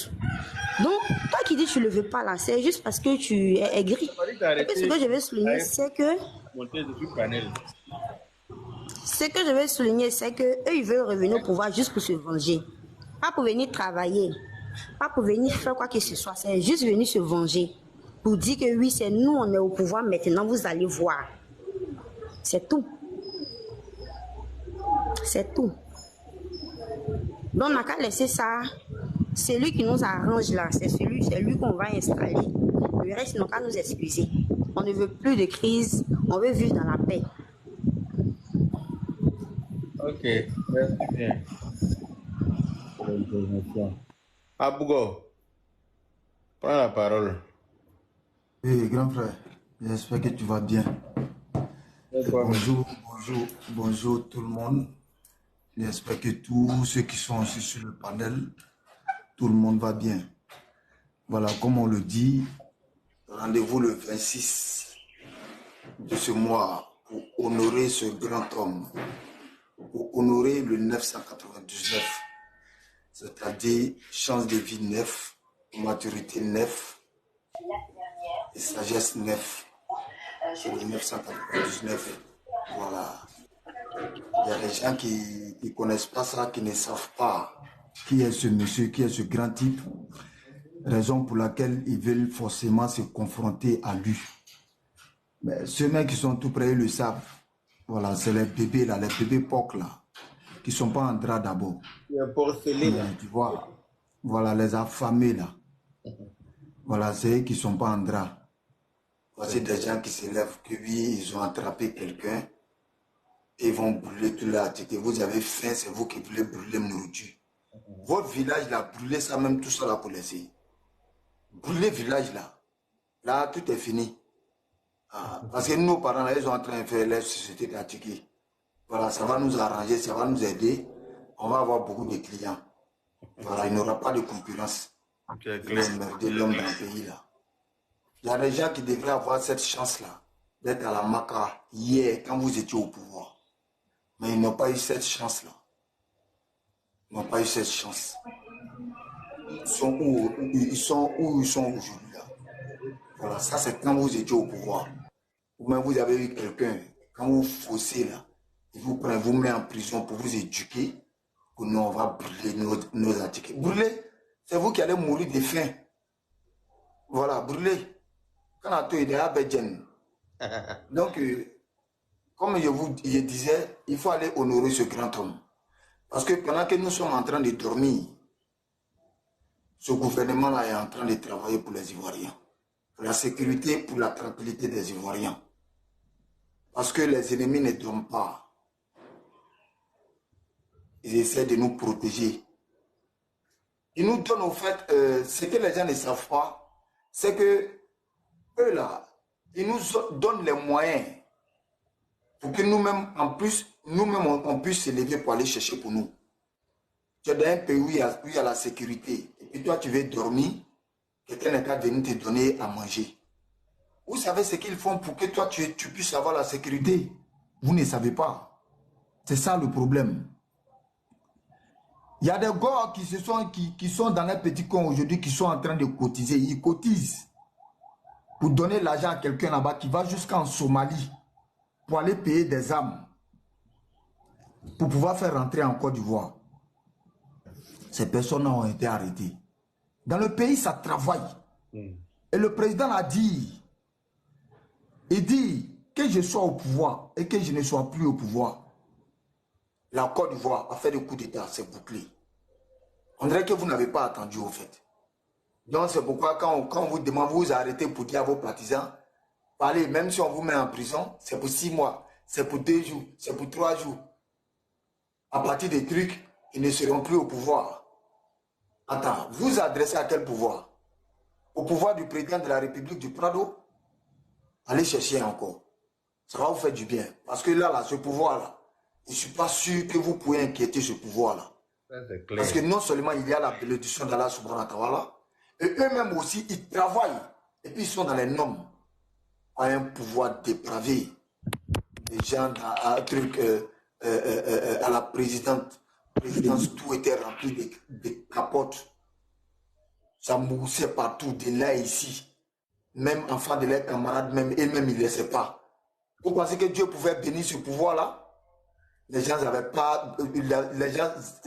Donc, toi qui dis que tu ne le veux pas là, c'est juste parce que tu es aigri. Et puis ce que je vais souligner, c'est que... Ce que je vais souligner, c'est qu'eux, ils veulent revenir au pouvoir juste pour se venger. Pas pour venir travailler. Pas pour venir faire quoi que ce soit. C'est juste venir se venger. Pour dire que oui, c'est nous, on est au pouvoir maintenant, vous allez voir. C'est tout. C'est tout. Donc, on n'a qu'à laisser ça. C'est lui qui nous arrange là. C'est lui qu'on va installer. Le reste, ils n'ont qu'à nous excuser. On ne veut plus de crise. On veut vivre dans la paix. Ok, merci bien. Abougo, prends la parole. Oui, grand frère, j'espère que tu vas bien. Bonjour tout le monde. J'espère que tous ceux qui sont aussi sur le panel, tout le monde va bien. Voilà, comme on le dit, rendez-vous le 26 de ce mois pour honorer ce grand homme, pour honorer le 999, c'est-à-dire chance de vie 9, maturité 9 et sagesse 9. C'est le 999. Voilà. Il y a des gens qui ne connaissent pas ça, qui ne savent pas qui est ce monsieur, qui est ce grand type. Raison pour laquelle ils veulent forcément se confronter à lui. Mais ceux mecs qui sont tout près, ils le savent. Voilà, c'est les bébés là, les bébés POC là, qui ne sont pas en drap d'abord. Tu vois, voilà, les affamés là. Voilà, c'est eux qui ne sont pas en drap. Voici des gens qui se lèvent, que oui, ils ont attrapé quelqu'un et ils vont brûler tout là. Vous avez faim, c'est vous qui voulez brûler nourriture. Votre village là, brûlez ça même, tout ça là pour laisser. Brûler le village là. Là, tout est fini. Ah, parce que nos parents là, ils sont en train de faire la société d'Atiki. Voilà, ça va nous arranger, ça va nous aider. On va avoir beaucoup de clients. Voilà, il n'y aura pas de concurrence. Ils vont merder l'homme dans le pays là. Il y a des gens qui devraient avoir cette chance-là d'être à la Maca hier quand vous étiez au pouvoir. Mais ils n'ont pas eu cette chance-là. Ils n'ont pas eu cette chance. Ils sont où ils sont aujourd'hui là. Voilà, ça c'est quand vous étiez au pouvoir. Ou même vous avez eu quelqu'un, quand vous faussez là, il vous prend, vous met en prison pour vous éduquer, ou nous on va brûler nos articles. Brûler, c'est vous qui allez mourir de faim. Voilà, brûler. Donc, comme je disais, il faut aller honorer ce grand homme. Parce que pendant que nous sommes en train de dormir, ce gouvernement-là est en train de travailler pour les Ivoiriens. Pour la sécurité, pour la tranquillité des Ivoiriens. Parce que les ennemis ne dorment pas. Ils essaient de nous protéger. Ils nous donnent au fait, ce que les gens ne savent pas, c'est que eux là, ils nous donnent les moyens pour que nous-mêmes, en plus, nous-mêmes, on puisse se lever pour aller chercher pour nous. Tu es dans un pays où il y a la sécurité, et puis toi tu veux dormir, quelqu'un n'est pas venu te donner à manger. Vous savez ce qu'ils font pour que toi tu puisses avoir la sécurité? Vous ne savez pas. C'est ça le problème. Il y a des gars qui sont dans les petits coins aujourd'hui, qui sont en train de cotiser. Ils cotisent pour donner l'argent à quelqu'un là-bas qui va jusqu'en Somalie pour aller payer des armes pour pouvoir faire rentrer en Côte d'Ivoire. Ces personnes ont été arrêtées. Dans le pays, ça travaille. Et le président a dit, il dit que je sois au pouvoir et que je ne sois plus au pouvoir. La Côte d'Ivoire a fait des coups d'État, c'est bouclé. On dirait que vous n'avez pas attendu au fait. Donc c'est pourquoi quand on vous demande, vous arrêtez pour dire à vos partisans, parlez, même si on vous met en prison, c'est pour 6 mois, c'est pour 2 jours, c'est pour 3 jours. À partir des trucs, ils ne seront plus au pouvoir. Attends, vous adressez à quel pouvoir? Au pouvoir du président de la République du Prado? Allez chercher encore. Ça va vous faire du bien. Parce que là, ce pouvoir-là, je ne suis pas sûr que vous pouvez inquiéter ce pouvoir-là. Parce que non seulement il y a la bénédiction d'Allah subhanahu wa ta'ala, et eux-mêmes aussi, ils travaillent. Et puis ils sont dans les normes. À un pouvoir dépravé. Les gens à la présidence, tout était rempli de capotes. Ça moussait partout, de là ici. Même enfants de leurs camarades, même eux-mêmes, ils ne laissaient pas. Vous pensez que Dieu pouvait bénir ce pouvoir-là? Les gens n'avaient pas,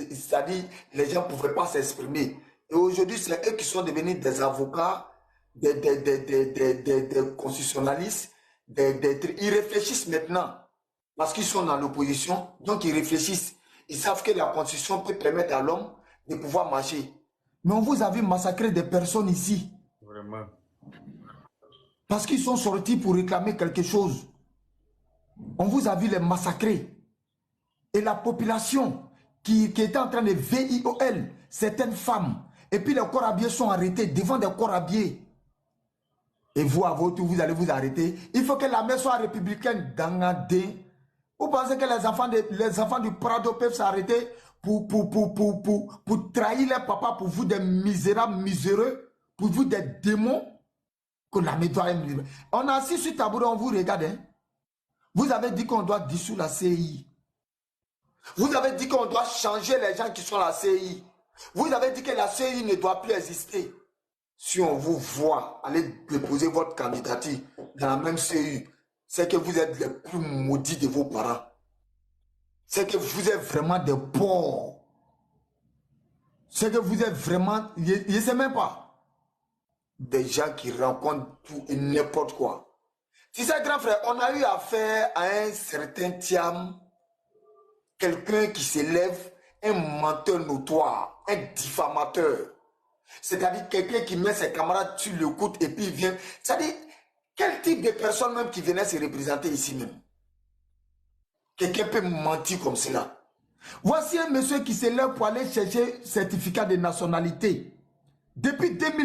c'est-à-dire, les gens ne pouvaient pas s'exprimer. Et aujourd'hui, c'est eux qui sont devenus des avocats, des constitutionnalistes, ils réfléchissent maintenant. Parce qu'ils sont dans l'opposition, donc ils réfléchissent. Ils savent que la constitution peut permettre à l'homme de pouvoir marcher. Mais on vous a vu massacrer des personnes ici. Vraiment. Parce qu'ils sont sortis pour réclamer quelque chose. On vous a vu les massacrer. Et la population qui était en train de VIOL, certaines femmes, et puis les corabiers sont arrêtés devant des corabiers. Et vous, à votre tour, vous allez vous arrêter. Il faut que la mère soit républicaine dans un dé. Vous pensez que les enfants du Prado peuvent s'arrêter pour trahir les papas, pour vous des misérables, miséreux, pour vous des démons? On a assis sur tabouret, on vous regarde. Hein? Vous avez dit qu'on doit dissoudre la CI. Vous avez dit qu'on doit changer les gens qui sont à la CI. Vous avez dit que la CI ne doit plus exister. Si on vous voit aller déposer votre candidature dans la même CI, c'est que vous êtes les plus maudits de vos parents. C'est que vous êtes vraiment des pauvres. C'est que vous êtes vraiment, je ne sais même pas, des gens qui rencontrent tout et n'importe quoi. Tu sais, grand frère, on a eu affaire à un certain Thiam, quelqu'un qui s'élève, un menteur notoire, un diffamateur. C'est-à-dire quelqu'un qui met ses camarades sur le coude et puis il vient. C'est-à-dire, quel type de personne même qui venait se représenter ici même? Quelqu'un peut mentir comme cela. Voici un monsieur qui s'élève pour aller chercher certificat de nationalité. Depuis 2000.